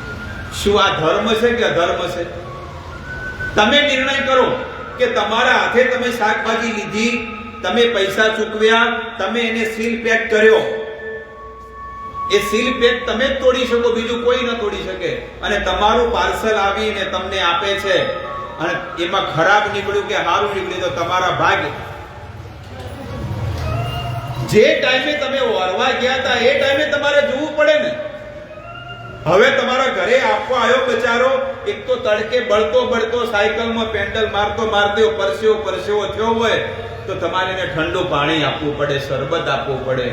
શું આ ધર્મ છે કે અધર્મ છે? તમે નિર્ણય કરો કે તમારા હાથે તમે શાકભાજી લીધી, તમે પૈસા ચૂકવ્યા, તમે એને સીલ પેક કર્યો, એ સીલ પેક તમે જ તોડી શકો, બીજું કોઈ ન તોડી શકે, અને તમારું પાર્સલ આવીને તમને આપે છે અને એમાં ખરાબ નીકળ્યું કે સારું નીકળ્યું તો તમારા ભાગ્ય. જે ટાઈમે તમે વરવા ગયા હતા એ ટાઈમે તમારે જોવું પડે ને. હવે તમારા ઘરે આપવા આવ્યો બચારો, એક તો તડકે બળતો બળતો સાયકલમાં પેન્ડલ મારતો મારતો પરસેવો થયો હોય તો તમારે એને ઠંડુ પાણી આપવું પડે, શરબત આપવું પડે,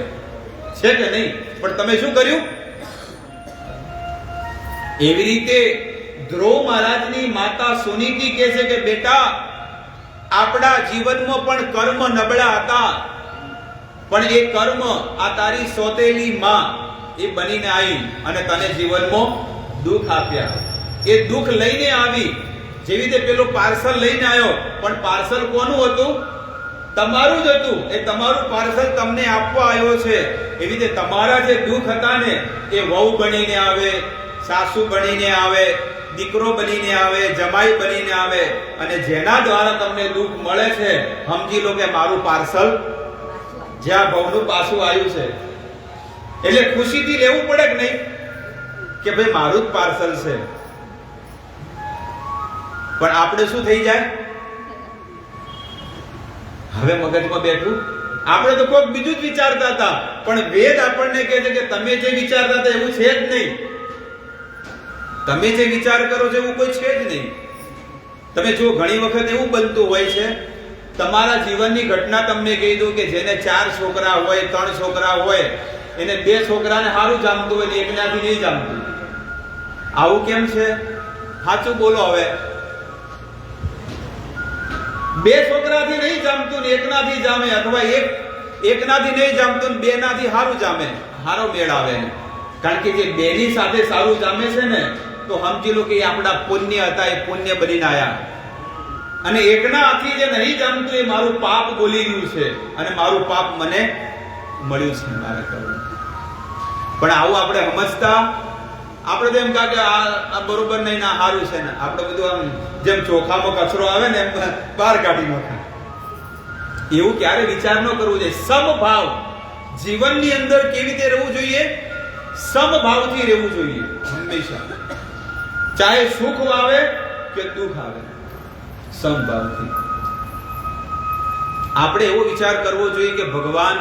છે કે નહીં? પણ તમે શું કર્યું? એવી રીતે ધ્રુવ મહારાજની માતા સુનીતિ કહે છે કે બેટા, આપણા જીવનમાં પણ કર્મ નબળા હતા, પણ એ કર્મ આ તારી સોતેલી માં એ બનીને આવી અને તને જીવનમાં દુઃખ આપ્યા. એ દુઃખ લઈને આવી, જેવી રીતે પેલો પાર્સલ લઈને આવ્યો, પણ પાર્સલ કોનું હતું? તમારું જ હતું. એ તમારું પાર્સલ તમને આપવા આવ્યો છે. એવી રીતે તમારા જે દુઃખ હતા ને એ વહુ બનીને આવે, સાસુ બનીને આવે, દીકરો બનીને આવે, જમાઈ બનીને આવે, અને જેના દ્વારા તમને દુઃખ મળે છે સમજી લો કે મારું પાર્સલ જ્યાં ભવનું પાછું આવ્યું છે. એટલે ખુશીથી લેવું પડે કે નહીં કે ભાઈ મારું જ પાર્સલ છે. પણ આપણે શું થઈ જાય? હવે મગજમાં બેઠું, આપણે તો કોઈક બીજું જ વિચારતા હતા, પણ વેદ આપણને કહે છે કે તમે જે વિચારતા હતા એવું છે જ નહીં. તમે જે વિચાર કરો છો એવું કોઈ છે જ નહીં. તમે જો ઘણી વખત એવું બનતું હોય છે, તમારા જીવનની ઘટના તમને કહી દઉં કે જેને 4 છોકરા હોય, 3 છોકરા હોય, એને 2 છોકરાને સારું જામતું હોય ને એકનાથી નહીં જામતું. આવું કેમ છે? સાચું બોલો. હવે 2 છોકરાથી નહીં જામતું ને એકનાથી જામે, અથવા એકનાથી નહીં જામતું ને 2 નાથી સારું જામે, સારો મેળ આવે. કારણ કે જે 2 ની સાથે સારું જામે છે ને તો સમજી લો કે એ આપણા પુણ્ય હતા, એ પુણ્ય બનીને આયા. અને એકના હાથી જે નહીં જામતું એ મારું પાપ બોલી રહ્યું છે અને મારું પાપ મને મળ્યું છે મારા કરવું. પણ આવું આપણે સમજતા, આપણે તો એમ કહે કે આ બરોબર નહીં, ના સારું છે ને, આપણે બધું આમ જેમ ચોખામાં કચરો આવે ને એમ બહાર કાઢી નાખે. એવું ક્યારે વિચાર ન કરવું જોઈએ. સમભાવ જીવનની અંદર કેવી રીતે રહેવું જોઈએ? સમભાવથી રહેવું જોઈએ હંમેશા, ચાહે સુખ આવે કે દુઃખ આવે, સમભાવથી. આપણે એવો વિચાર કરવો જોઈએ કે ભગવાન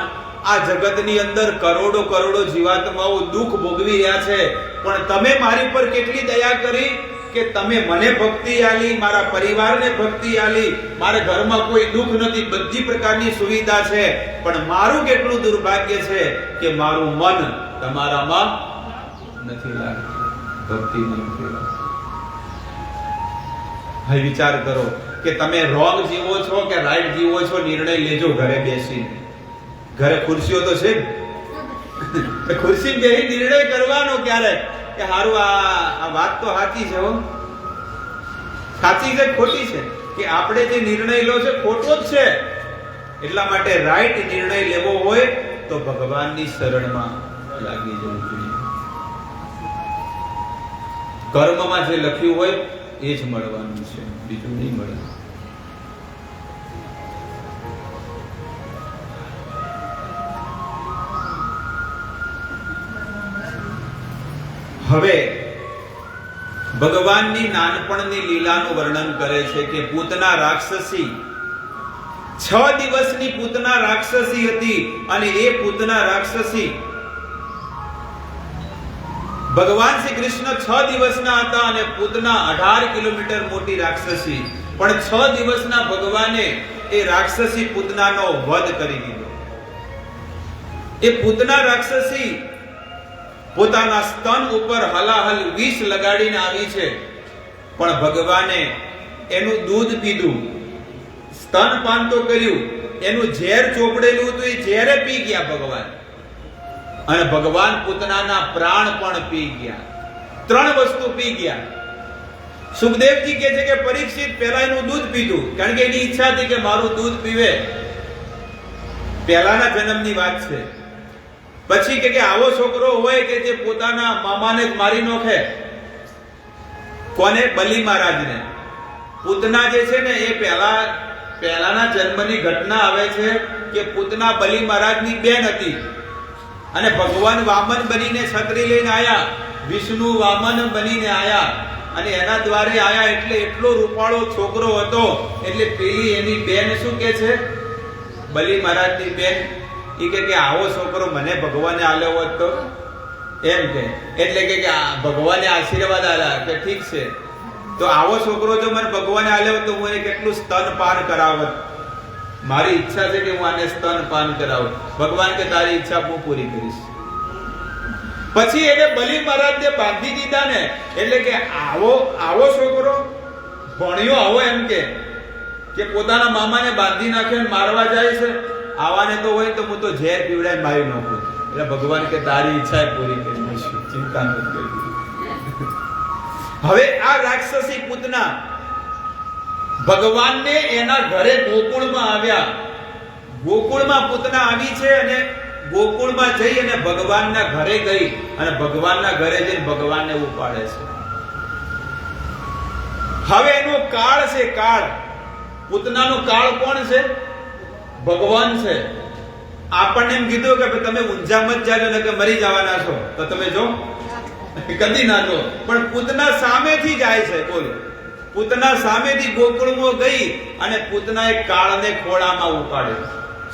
આ જગતની અંદર કરોડો કરોડો જીવાત્માઓ દુઃખ ભોગવી રહ્યા છે, પણ તમે મારી પર કેટલી દયા કરી કે તમે મને ભક્તિ આલી, મારા પરિવારને ભક્તિ આલી, મારા ઘરમાં કોઈ દુઃખ નથી, બધી પ્રકારની સુવિધા છે, પણ મારું કેટલું દુર્ભાગ્ય છે કે મારું મન તમારામાં નથી લાગતી, ભક્તિ નથી લાગતી. હવે વિચાર કરો કે તમે રોંગ જીવો છો કે રાઈટ જીવો છો, નિર્ણય લેજો ઘરે બેસીને. ઘરે ખુરશીઓ તો છે ને, ખુરશી બેસી નિર્ણય કરવાનો ક્યારે કે હારું આ વાત તો સાચી છે, હો સાચી છે ખોટી છે, કે આપણે જે નિર્ણય લો છે ખોટો જ છે. એટલા માટે રાઈટ નિર્ણય લેવો હોય તો ભગવાનની શરણમાં લાગી જવું જોઈએ. કર્મમાં જે લખ્યું હોય એ જ મળવાનું છે, બીજું નહીં મળે. હવે ભગવાનની નાનપણની લીલાનું વર્ણન કરે છે કે પૂતના રાક્ષસી 6 દિવસની પૂતના રાક્ષસી હતી, અને એ પૂતના રાક્ષસી ભગવાન શ્રી કૃષ્ણ 6 દિવસના હતા અને પૂતના 18 કિલોમીટર મોટી રાક્ષસી. પણ 6 દિવસના ભગવાને એ રાક્ષસી પૂતનાનો વધ કરી દીધો. એ પૂતના રાક્ષસી પોતાના સ્તન ઉપર હલાહલ વિષ લગાડીને આવી છે, પણ ભગવાને એનું દૂધ પીધું, સ્તનપાન તો કર્યું, એનું ઝેર ચોપડેલું હતું એ ઝેરે પી ગયા ભગવાન, અને ભગવાન પૂતનાના પ્રાણ પણ પી ગયા. 3 વસ્તુ પી ગયા. સુખદેવજી કહે છે કે પરીક્ષિત પહેલા એનું દૂધ પીધું, કારણ કે એની ઈચ્છા હતી કે મારું દૂધ પીવે. પહેલાના જન્મની વાત છે. પછી કે આવો છોકરો હોય કે જે પોતાના મામાને જ મારી નાખે. કોને? બલિ મહારાજને. પૂતના જે છે ને એ પહેલાના જન્મની ઘટના આવે છે કે પૂતના બલિ મહારાજની બેન હતી, અને ભગવાન વામન બનીને છત્રી લઈને આયા, વિષ્ણુ વામન બનીને આયા, અને એના દ્વારે આયા એટલે એટલો રૂપાળો છોકરો હતો. એટલે પેલી એની બેન શું કે છે, બલિ મહારાજની બેન, એ કે આવો છોકરો મને ભગવાને આલ્યો હોત તો, એમ કે. એટલે કે ભગવાને આશીર્વાદ આલ્યા કે ઠીક છે, તો આવો છોકરો જો મને ભગવાને આલ્યો હોત તો હું એને કેટલું સ્તનપાન કરાવત. મારી ઈચ્છા છે કે હું આને સ્તનપાન કરાવું. ભગવાન કે તારી ઈચ્છા હું પૂરી કરીશ. પછી એને બલિ મહારાજને બાંધી દીધા ને, એટલે કે આવો છોકરો ભણ્યો આવો, એમ કે પોતાના મામાને બાંધી નાખે મારવા જાય છે, આવાને તો હોય તો હું તો ઝેર પીવડાય મારી નાખું. એટલે ભગવાન કે તારી ઈચ્છા પૂરી કરી દઈશું, ચિંતા નથી કરવી. હવે આ રાક્ષસી પૂતના ભગવાનને એના ઘરે ગોકુળમાં આવ્યા. ગોકુળમાં પૂતના આવી છે, અને ગોકુળમાં જઈ અને ભગવાનના ઘરે ગઈ, અને ભગવાનના ઘરે જઈને ભગવાનને ઉપાડે છે. હવે એનો કાળ છે, કાળ. પૂતનાનો કાળ કોણ છે? ભગવાન છે. આપણને એમ કીધું કે તમે ઊંઝા મત જાજો ને કે મરી જવાના છો, તો તમે જો કદી ના જો. પણ પૂતના સામેથી જાય છે. બોલો, પૂતના સામેથી ગોકુળમાં ગઈ અને પૂતનાએ કાળને ખોળામાં ઉપાડ્યો.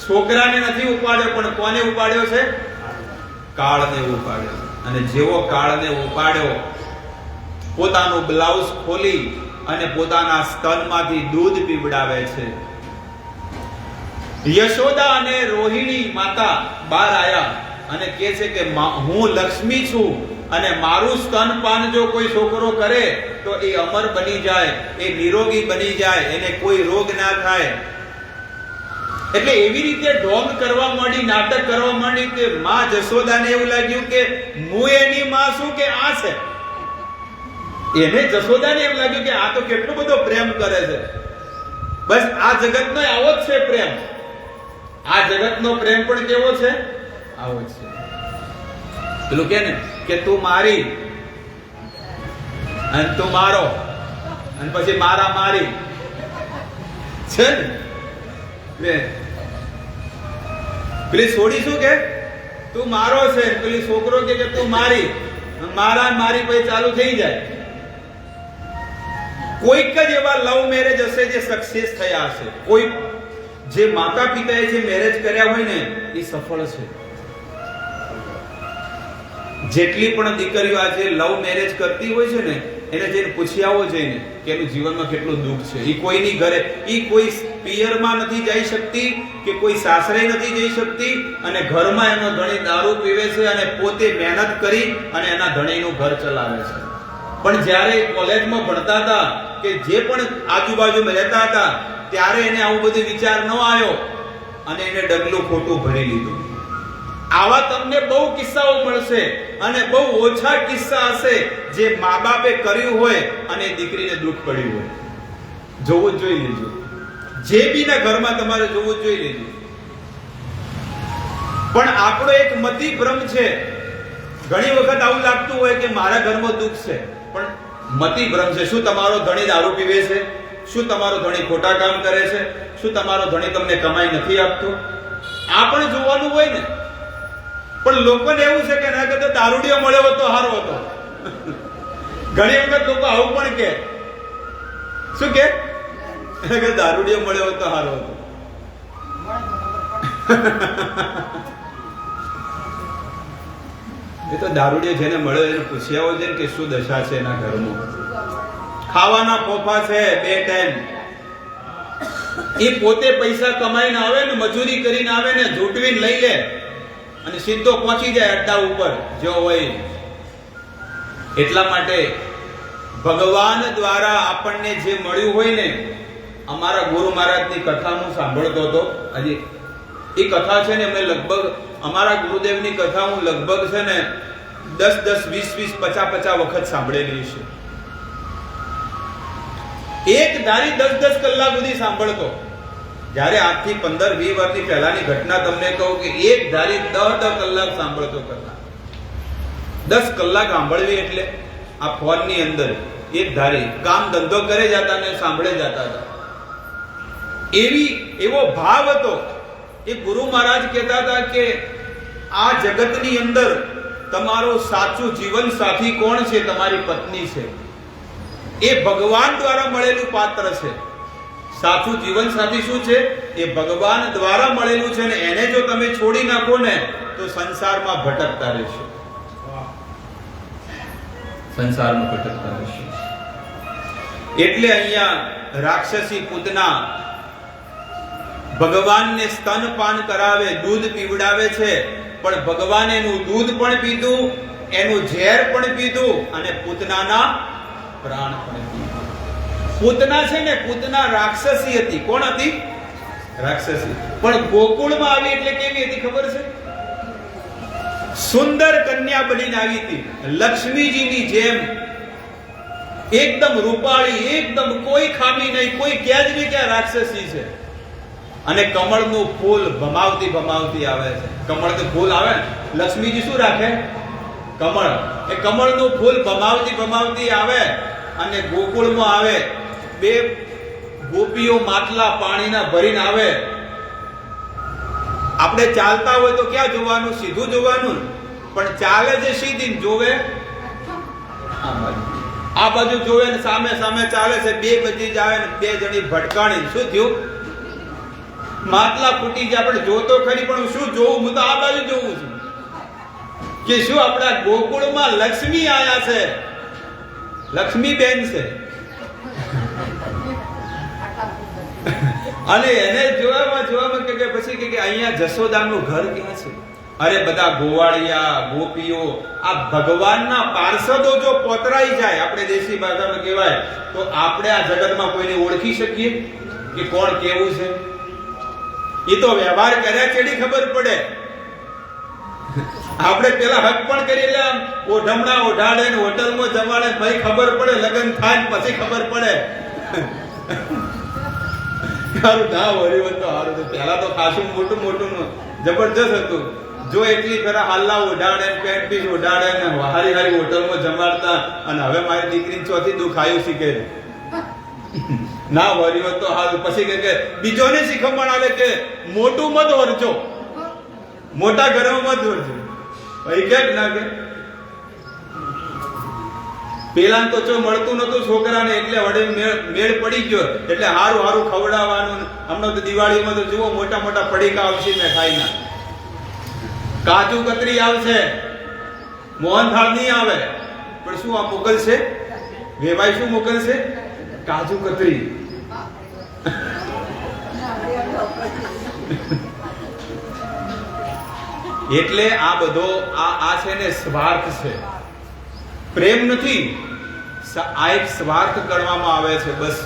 છોકરાને નથી ઉપાડ્યો, પણ કોને ઉપાડ્યો છે? કાળને ઉપાડ્યો. અને જેવો કાળને ઉપાડ્યો, પોતાનું બ્લાઉઝ ખોલી અને પોતાના સ્તનમાંથી દૂધ પીવડાવે છે. યશોદા અને રોહિણી માતા બહાર આયા અને કહે છે કે હું લક્ષ્મી છું, અને મારું સ્તનપાન જો કોઈ છોકરો કરે તો એ અમર બની જાય, એ નિરોગી બની જાય, એને કોઈ રોગ ના થાય. એટલે એવી રીતે ઢોંગ કરવા માંડી, નાટક કરવા માંડી કે માં જશોદાને એવું લાગ્યું કે હું એની માં છું કે આ છે. એને જશોદાને એમ લાગ્યું કે આ તો કેટલો બધો પ્રેમ કરે છે. બસ આ જગતનો આવો જ છે પ્રેમ. આ જગતનો પ્રેમ પણ કેવો છે? આવો જ છે. પેલું કે ને કે તું મારી અને તું મારો, અને પછી મારા મારી છે ને. પેલી છોડી શું કે તું મારો છે, પેલી છોકરો કે તું મારી, મારા મારી પછી ચાલુ થઈ જાય. કોઈક જ એવા લવ મેરેજ હશે જે સક્સેસ થયા હશે. કોઈ જે માતા પિતાએ જે મેરેજ કર્યા હોય ને એ સફળ છે. જેટલી પણ દીકરીઓ આજે લવ મેરેજ કરતી હોય છે ને, એને જઈને પૂછી આવો જઈને કે એનું જીવનમાં કેટલું દુઃખ છે. એ કોઈની ઘરે, એ કોઈ પિયરમાં નથી જઈ શકતી કે કોઈ સાસરે નથી જઈ શકતી, અને ઘરમાં એનો ધણી દારૂ પીવે છે અને પોતે મહેનત કરી અને એના ધણીનું ઘર ચલાવે છે. પણ જ્યારે કોલેજમાં ભણતા હતા કે જે પણ આજુબાજુમાં રહેતા હતા ત્યારે એને આવું બધું વિચાર ન આવ્યો અને એને ડગલું ખોટું ભરી લીધું. આવા તમને બહુ કિસ્સાઓ મળશે અને બહુ ઓછા કિસ્સા હશે જે મા બાપે કર્યું હોય અને દીકરીને દુઃખ પડ્યું હોય. જોવું જ જોઈ લેજો, જે બીના ઘરમાં તમારે જોવું જ જોઈ લેજો. પણ આપણો એક મતિ ભ્રમ છે. ઘણી વખત આવું લાગતું હોય કે મારા ઘરમાં દુઃખ છે, પણ મતિ ભ્રમ છે. શું તમારો ધણી દારૂ પીવે છે? શું તમારો ધણી ખોટા કામ કરે છે? શું તમારો ધણી તમને કમાઈ નથી આપતો? આ પણ જોવાનું હોય ને. પણ લોકોને એવું છે કે ના કે તો દારૂડિયો મળ્યો હોત તો સારો હતો. ઘણી વખત લોકો આવું પણ કે, શું કે દારૂડિયો મળ્યો હોત તો સારો હતો. એ તો દારૂડિયો જેને મળ્યો એને પૂછી આવો છે કે શું દશા છે એના ઘરમાં. ખાવાના ફોફા છે 2 ટાઈમ. એ પોતે પૈસા કમાઈને આવે ને મજૂરી કરીને આવે ને ઝૂંટવીને લઈ લે અને સીધો પહોંચી જાય અડ્ડા ઉપર જો હોય. એટલા માટે ભગવાન દ્વારા આપણને જે મળ્યું હોય ને, અમારા ગુરુ મહારાજની કથા હું સાંભળતો હતો. હજી એ કથા છે ને મેં લગભગ અમારા ગુરુદેવની કથા હું લગભગ છે ને 10 20 20 50 વખત સાંભળેલી છે. એક ધારી 10 કલાક સુધી સાંભળતો. જ્યારે આજથી 15 20 વર્ષની પહેલાની ઘટના તમને કહું કે એક ધારી 10 કલાક સાંભળતો કથા. 10 કલાક સાંભળવી એટલે આ ફોનની અંદર એક ધારી કામ ધંધો કરે જતા ને સાંભળે જતા હતા. એવો ભાવ હતો. એ ગુરુ મહારાજ કહેતા હતા કે આ જગતની અંદર તમારો સાચું જીવન સાથી કોણ છે? તમારી પત્ની છે. એ ભગવાન દ્વારા મળેલું પાત્ર છે. સાચું જીવન સાથી શું છે? એ ભગવાન દ્વારા મળેલું છે, ને એને જો તમે છોડી નાખો ને તો સંસારમાં ભટકતા રહેશો. સંસારમાં ભટકતા રહેશો. એટલે અહીંયા રાક્ષસી પૂતના ભગવાનને સ્તનપાન કરાવે, દૂધ પીવડાવે છે, પણ ભગવાન એનું દૂધ પણ પીધું, એનું ઝેર પણ પીધું અને પૂતનાના પ્રાણ પણ પીધું. પૂતના છે ને, પૂતના રાક્ષસી હતી. કોણ હતી? રાક્ષસી. પણ ગોકુળમાં આવી એટલે કેવી હતી ખબર છે? સુંદર કન્યા બનીને આવી હતી, લક્ષ્મીજીની જેમ. એકદમ રૂપાળી, એકદમ કોઈ ખામી નહીં, કોઈ કહે જ નહીં કે આ રાક્ષસી છે. અને કમળનું ફૂલ ભમાવતી ભમાવતી આવે છે. કમળનું ફૂલ આવે, લક્ષ્મીજી શું રાખે? કમળ. એ કમળનું ફૂલ ભમાવતી ભમાવતી આવે અને ગોકુળમાં આવે. 2 ગોપીઓ માટલા પાણીના ભરીને આવે. આપણે ચાલતા હોય તો ક્યાં જોવાનું? સીધું જોવાનું. પણ ચાલે છે સીધી, જોવે આ બાજુ જોવે ને સામે સામે ચાલે છે. 2 બજી જ આવે ને 2 જણી ભટકાણી. શું થયું? માટલા ફૂટી ગયા. આપણે જોતો ખરી, પણ શું જોવું? હું તો આ બાજુ જોઉં છું કે શું આપણા ગોકુળમાં લક્ષ્મી આયા છે. લક્ષ્મી બેન છે. અને એને જોવામાં કે પછી કે અહીંયા જશોદાનું ઘર ક્યાં છે? અરે બધા ગોવાળિયા ગોપીઓ, આ ભગવાનના પાર્ષદો જો પોતરાઈ જાય, આપણે દેશી ભાષામાં કહેવાય, તો આપણે આ જગતમાં કોઈને ઓળખી શકીએ કે કોણ કેવું છે? એ તો વ્યવહાર કર્યા ચેડી ખબર પડે. આપણે પેલા હક પણ કરી લે, ઓઢમણા ઓઢાડે ને હોટલમાં જમાડે, ભાઈ ખબર પડે. લગ્ન થાય પછી ખબર પડે. સારું ના વર્યું તો સારું. પેલા તો ખાસું મોટું મોટું જબરજસ્ત હતું. જો એટલી ખરા હાલના ઓઢાડે, પેન્ટ પીસ ઓઢાડે ને હારી હારી હોટલમાં જમાડતા. અને હવે મારી દીકરી ચોથી દુખાયું શીખે ના વર્યો તો હારું. પછી કે બીજોને શીખમણ આવે કે મોટું મત વરજો, મોટા ઘરમાં મત વરજો. ભાઈ કે ના કે પેલા તો જો મળતું નતું છોકરાને, એટલે વડે મેળ પડી ગયો. એટલે હારું હારું ખવડાવવાનું. હમણાં તો દિવાળીમાં તો જુઓ મોટા મોટા પડીકા આવશે ને ખાઈ ના. કાજુ કતરી આવશે, મોહનથાળ નહીં આવે. પણ શું આ મોકલશે? વેવાઈ શું મોકલશે? કાજુ કતરી. એટલે આ બધો આ છે ને સ્વાર્થ છે, પ્રેમ નથી. આ એક સ્વાર્થ કરવામાં આવે છે બસ.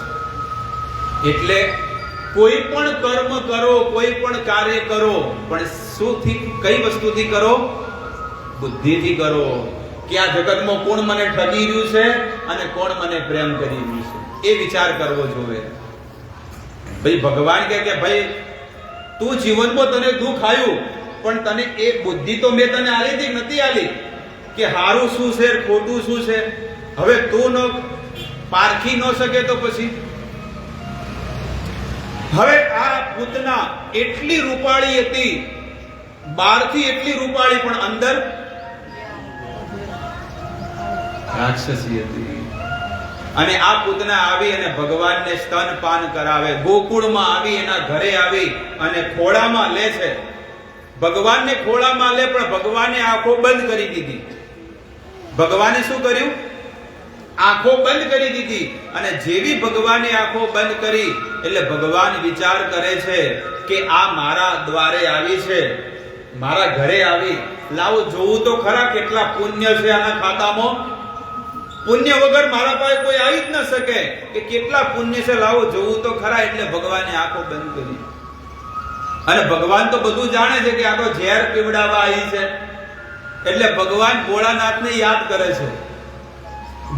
એટલે કોઈ પણ કર્મ કરો, કોઈ પણ કાર્ય કરો, પણ શુંથી, કઈ વસ્તુથી કરો? બુદ્ધિથી કરો. કે આ જગતમાં કોણ મને ઠગી રહ્યું છે અને કોણ મને પ્રેમ કરી રહ્યું છે, એ વિચાર કરવો જોઈએ. ભાઈ ભગવાન કે ભાઈ તું જીવનમાં તને દુઃખ આવ્યું, પણ તને એ બુદ્ધિ તો મેં તને આલી હતી, નથી આલી કે હારું શું છે ખોટું શું છે. હવે તું ન પારખી ન શકે તો પછી. હવે આ પૂતના એટલી રૂપાળી હતી, બહારથી એટલી રૂપાળી, પણ અંદર રાક્ષસી હતી. અને આ પૂતના આવી અને ભગવાનને સ્તનપાન કરાવે, ગોકુળમાં આવી, એના ઘરે આવી અને ખોળામાં લે છે. ભગવાનને ખોળામાં લે, પણ ભગવાને આંખો બંધ કરી દીધી. ભગવાને શું કર્યું? આંખો બંધ કરી દીધી. અને જેવી ભગવાને આંખો બંધ કરી એટલે ભગવાન વિચાર કરે છે કે આ મારા દ્વારે આવી છે, મારા ઘરે આવી, લાવો જોવું તો ખરા કેટલા પુણ્ય છે આના ખાતામાં. પુણ્ય વગર મારા પાસે કોઈ આવી જ ન શકે કે કેટલા પુણ્ય છે, લાવો જોવું તો ખરા. એટલે ભગવાને આંખો બંધ કરી. અને ભગવાન તો બધું જાણે છે કે આ તો ઝેર પીવડાવવા આવી છે. એટલે ભગવાન ભોળાનાથને યાદ કરે છે.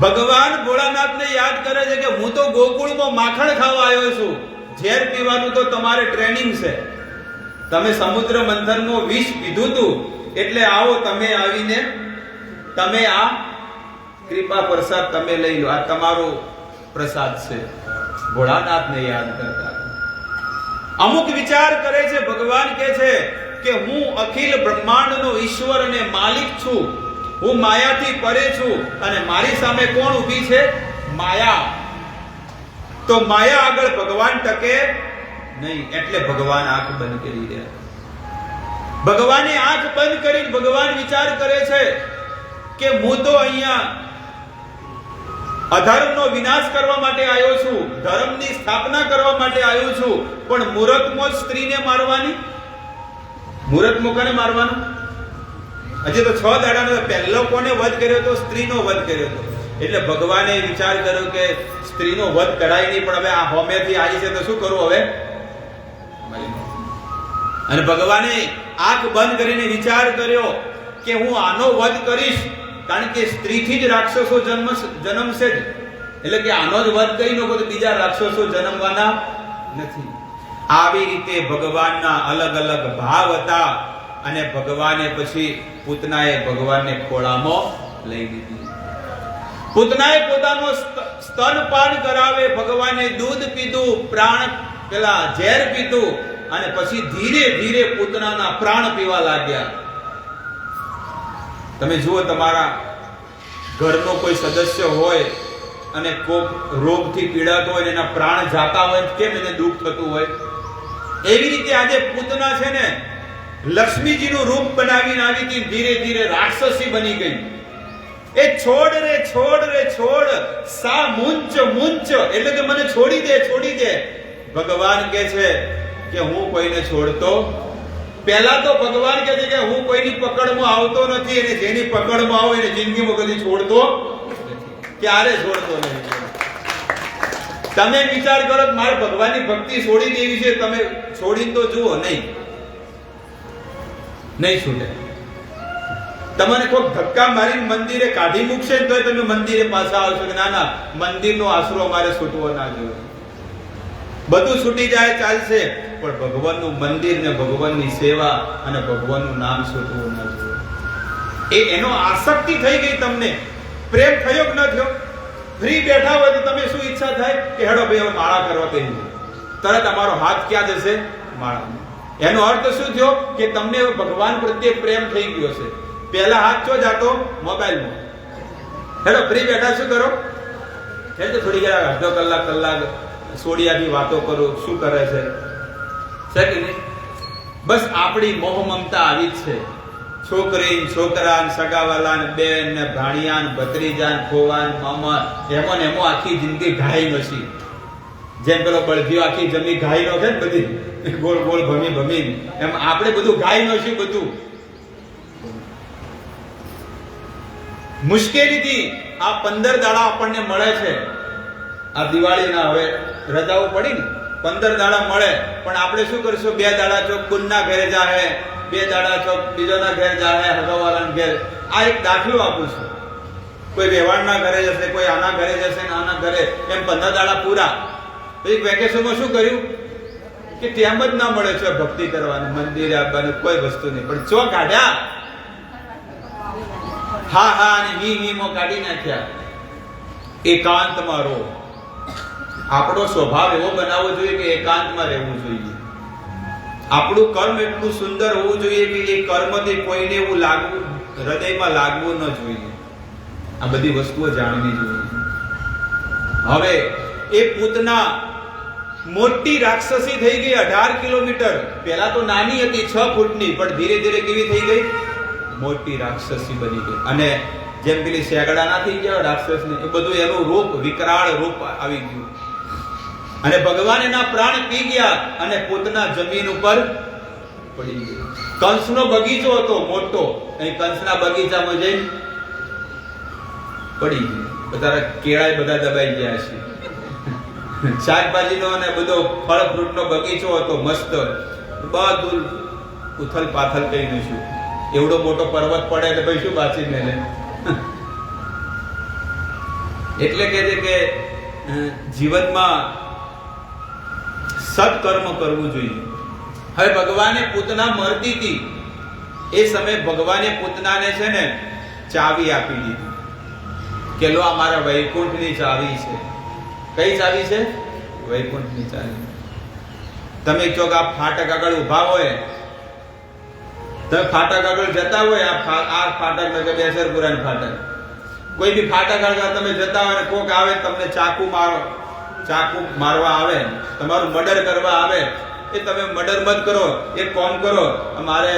ભગવાન ભોળાનાથને યાદ કરે છે કે હું તો ગોકુળમાં માખણ ખાવા આવ્યો છું, ઝેર પીવાનું તો તમારે ટ્રેનિંગ છે. તમે સમુદ્ર મંથનમાં વિષ પીધું હતું, એટલે આવો તમે આવીને તમે આ કૃપા પ્રસાદ તમે લઈ લો, આ તમારો પ્રસાદ છે. ભોળાનાથને યાદ કરતા અમુક વિચાર કરે છે. ભગવાન કહે છે કે હું અખિલ બ્રહ્માંડનો ઈશ્વર અને માલિક છું, હું માયાથી પરે છું, અને મારી સામે કોણ ઊભી છે? માયા. તો માયા આગળ ભગવાન ટકે નહીં. એટલે ભગવાન આંખ બંધ કરી દે. ભગવાને આંખ બંધ કરી ભગવાન વિચાર કરે છે કે હું તો અહીંયા અધર્મનો વિનાશ કરવા માટે આવ્યો છું, ધર્મની સ્થાપના કરવા માટે આવ્યો છું, પણ મુહૂર્તમાં જ સ્ત્રીને મારવાની. મુહૂર્તમાં કોને મારવાનું? હજી તો 6 દાડાનો પહેલો કોને વધ કર્યો તો? સ્ત્રીનો વધ કર્યો તો. એટલે ભગવાને વિચાર કર્યો કે સ્ત્રીનો વધ કરાય નહીં, પણ હવે આ હોમેથી આવી છે તો શું કરું હવે? અને ભગવાને આંખ બંધ કરીને વિચાર કર્યો કે હું આનો વધ કરીશ, કારણ કે સ્ત્રીથી જ રાક્ષસો જન્મશે જ. એટલે કે આનો જ વધ કરી નાખો તો બીજા રાક્ષસો જન્મવાના નથી. આવી રીતે ભગવાનના અલગ અલગ ભાવ હતા. અને ભગવાને પછી પૂતનાએ ભગવાનને ખોળામાં લઈ લીધી. પૂતનાએ પોતાનો સ્તનપાન કરાવે, ભગવાને દૂધ પીધું, પ્રાણ પેલા ઝેર પીધું, અને પછી ધીરે ધીરે પૂતનાના પ્રાણ પીવા લાગ્યા. તમે જુઓ, તમારા ઘરનો કોઈ સદસ્ય હોય અને કોક રોગથી પીડાતો હોય, એના પ્રાણ જાતા હોય, કેમ એને દુઃખ થતું હોય? એવી રીતે આજે પૂતના છે ને લક્ષ્મીજીનું રૂપ બનાવીને આવી હતી, ધીરે ધીરે રાક્ષસી બની ગઈ. એ છોડ રે છોડ રે છોડ, સા મુંચ મુંચ, એટલે કે મને છોડી દે છોડી દે. ભગવાન કહે છે કે હું કોઈને છોડતો. પહેલા તો ભગવાન કહે છે કે હું કોઈની પકડમાં આવતો નથી, અને જેની પકડમાં આવો એને જિંદગીમાં કદી છોડતો ક્યારે છોડતો નહીં. તમે વિચાર કરો મારે ભગવાનની ભક્તિ છોડી દેવી છે, તમે છોડીને તો જુઓ, નહીં છૂટે. તમને કોઈ ધક્કા મારીને મંદિરે કાઢી મૂકશે તો તમે મંદિરે પાછા આવશો કે ના ના, મંદિરનો આશરો મારે છૂટવો ના જોઈએ. બધું છૂટી જાય ચાલશે, પણ ભગવાનનું મંદિર ને ભગવાનની સેવા અને ભગવાનનું નામ છૂટવું ના જોઈએ. એનો આસક્તિ થઈ ગઈ. તમને પ્રેમ થયો કે ન થયો? ફ્રી બેઠા હોય તો તમે શું ઈચ્છા થાય કે હેડો ભાઈ હવે માળા કરવા કહી, તરત અમારો હાથ ક્યાં જશે? માળા. એનો અર્થ શું થયો કે તમને ભગવાન પ્રત્યે પ્રેમ થઈ ગયો છે. પહેલા હાથ ચો જાતો? મોબાઈલમાં. હેડો ફ્રી બેઠા શું કરો? તો થોડી વાર અડધો કલાક સોડિયાથી વાતો કરો. શું કરે છે કે નહીં? બસ આપણી મોહ મમતા આવી જ છે. છોકરી છોકરા સગાવાલા બેન ને ભાણિયા ભત્રીજા ખોવાન મામા એમો આખી જિંદગી ઘાઈ નથી. જેમ પેલો બળદિયો આખી જમી ગાય નો છે ને બધી ગોળ ગોળ ભમી એમ આપણે બધું ગાય નો શું બધું મુશ્કેલીથી આ 15 દાડા આપણને મળે છે. આ દિવાળીના હવે રજાઓ પડી ને 15 દાડા મળે, પણ આપણે શું કરશું? 2 દાડા ચોક ગુણના ઘરે જાહે, 2 દાડા ચોક બીજોના ઘરે જાહે, હગાવાલાના ઘરે. આ એક દાખલો આપું છું. કોઈ વેવાણના ઘરે જશે, કોઈ આના ઘરે જશે ને આના ઘરે, એમ 15 દાડા પૂરા. પછી વેકેશનમાં શું કર્યું કે તેમ જ ના મળે છે ભક્તિ કરવાનું, મંદિરે આવવાનું, કોઈ વસ્તુ નહીં. પણ ચો કાઢ્યા, હા અને હીમો કાઢી નાખ્યા. એકાંતમાં રહો. આપણો સ્વભાવ એવો બનાવવો જોઈએ કે એકાંતમાં રહેવું જોઈએ. આપણું કર્મ એટલું સુંદર હોવું જોઈએ કે એ કર્મથી કોઈને એવું લાગવું, હૃદયમાં લાગવું ન જોઈએ. આ બધી વસ્તુઓ જાણવી જોઈએ. હવે એ પૂતના મોટી રાક્ષસી થઈ ગઈ, 18 કિલોમીટર. પહેલા તો નાની હતી 6 ફૂટની, પણ ધીરે ધીરે કેવી થઈ ગઈ? મોટી રાક્ષસી બની ગઈ. અને જેમ પેલી શેગડા ના થઈ ગયા રાક્ષસની, એ બધું એનું રૂપ, વિકરાળ રૂપ આવી ગયું. અને ભગવાન એના પ્રાણ પી ગયા અને પૂતના જમીન ઉપર પડી ગઈ. કંસનો બગીચો હતો મોટો, અહીં કંસના બગીચામાં જઈને પડી ગઈ. બધા કેળા બધા દબાઈ ગયા છે. શાકભાજીનો અને બધો ફળ ફ્રૂટનો બગીચો હતો મસ્ત, બધું ઉથલ પાથલ કરી નાખ્યું. એવડો મોટો પર્વત પડે એટલે ભાઈ શું બાચીને લે. એટલે કે છે કે જીવનમાં સત્કર્મ કરવું જોઈએ. હવે ભગવાને પૂતના મરતી હતી એ સમયે ભગવાને પૂતનાને છે ને ચાવી આપી દીધી કે લો આ મારા વૈકુંઠની ચાવી છે. કઈ ચાવી છે? વૈકુંઠની ચાવી. તમે ચોક આ ફાટક આગળ ઉભા હોય, તમે ફાટક આગળ જતા હોય, આ ફાટક ને બેસરપુરાનું ફાટક, કોઈ બી ફાટક આગળ તમે જતા હોય ને કોક આવે તમને ચાકુ મારવા આવે, તમારું મર્ડર કરવા આવે, એ તમે મર્ડર મત કરો. એક કામ કરો, અમારે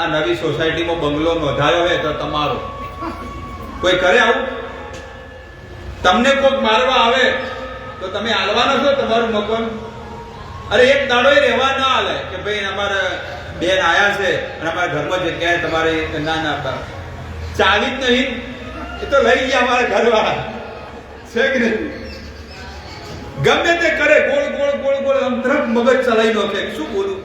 આ નવી સોસાયટીમાં બંગલો નોંધાયો હોય તો તમારો. કોઈ કરે આવું? તમને કોક મારવા આવે તો તમે હાલવાનો છો તમારું મકાન? અરે એક દાડો રહેવા ના હાલે કે ભાઈ અમારે બેન આયા છે અને અમારા ઘરમાં જગ્યાએ તમારે ના ચાવી જ નહીં, એ તો લઈ ગયા અમારા ઘરવાળા છે કે નહીં? ગમે તે કરે, ગોળ ગોળ ગોળ ગોળ આમ તરફ મગજ ચલાવી નાખે. શું બોલું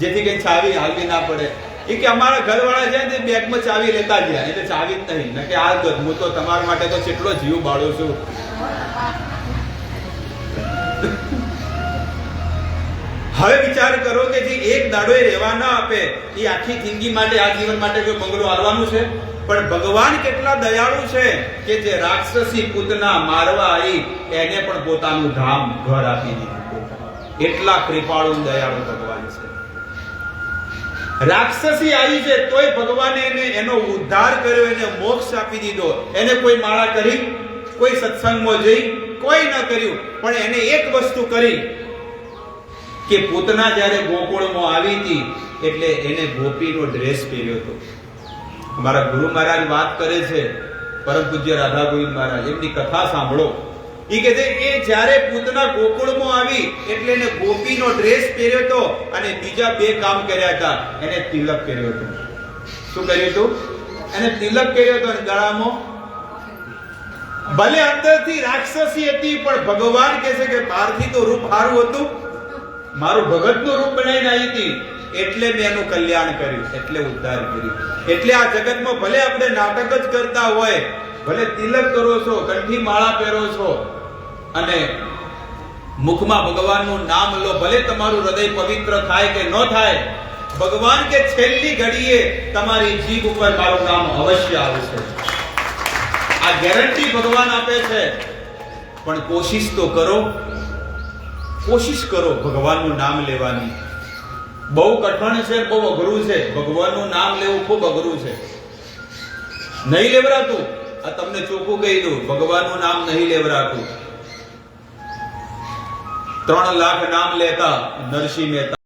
જેથી કઈ ચાવી હાલવી ના પડે? એ કે અમારા ઘરવાળા છે તે બેગમાં ચાવી લેતા ગયા, એટલે ચાવી જ નહીં. કે આ હું તો તમારા માટે તો કેટલો જીવ બાળું છું. હવે વિચાર કરો કે જે એક દાડો એ રહેવા ના આપે, એ આખી જિંદગી માટે, આ જીવન માટે જો બંગલો હાલવાનું છે. પણ ભગવાન કેટલા દયાળુ છે કે જે રાક્ષસી પૂતના મારવા આવી એને પણ પોતાનું ધામ ઘર આપી દીધું. એટલા કૃપાળુ દયાળુ ભગવાન છે. રાક્ષસી આવી છે તોય ભગવાને એનો ઉદ્ધાર કર્યો, એને મોક્ષ આપી દીધો. એને કોઈ માળા કરી, કોઈ સત્સંગમાં જઈ, કોઈ ન કર્યું. પણ એને એક વસ્તુ કરી કે પૂતના જ્યારે ગોકુળમાં આવી હતી એટલે એને ગોપીનો ડ્રેસ પહેર્યો હતો. અમારા ગુરુ મહારાજ વાત કરે છે, પરમ પૂજ્ય રાધા ગોવિંદ મહારાજ, એમની કથા સાંભળો. એ કહે છે કે જ્યારે પૂતના ગોકુળમાં આવી એટલે એને ગોપીનો ડ્રેસ પહેર્યો હતો અને બીજા 2 કામ કર્યા હતા. એને તિલક કર્યો હતો. શું કર્યું હતું? એને તિલક કર્યો હતો અને ગળામાં. ભલે અંદરથી રાક્ષસી હતી પણ ભગવાન કહે છે કે બહારથી તો રૂપ સારું હતું, મારું ભગતનું રૂપ બનાવીને આવી હતી, એટલે મેં એનું કલ્યાણ કર્યું, એટલે ઉદ્ધાર કર્યું. એટલે આ જગતમાં ભલે આપણે નાટક જ કરતા હોય, ભલે તિલક કરો છો, કંઠી માળા પહેરો છો અને મુખમાં ભગવાનનું નામ લો, ભલે તમારું હૃદય પવિત્ર થાય કે ન થાય, ભગવાન કે છેલ્લી ઘડીએ તમારી જીભ ઉપર મારું નામ અવશ્ય આવશે. આ ગેરંટી ભગવાન આપે છે. પણ કોશિશ તો કરો, કોશિશ કરો ભગવાનનું નામ લેવાની. બહુ કઠણ છે, બહુ અઘરું છે. ભગવાનનું નામ લેવું ખૂબ અઘરું છે. નહીં લેવરાતું. આ તમને ચોખ્ખું કહી દઉં, ભગવાનનું નામ નહીં લેવરાતું. 3 લાખ નામ લેતા નરસિંહ મહેતા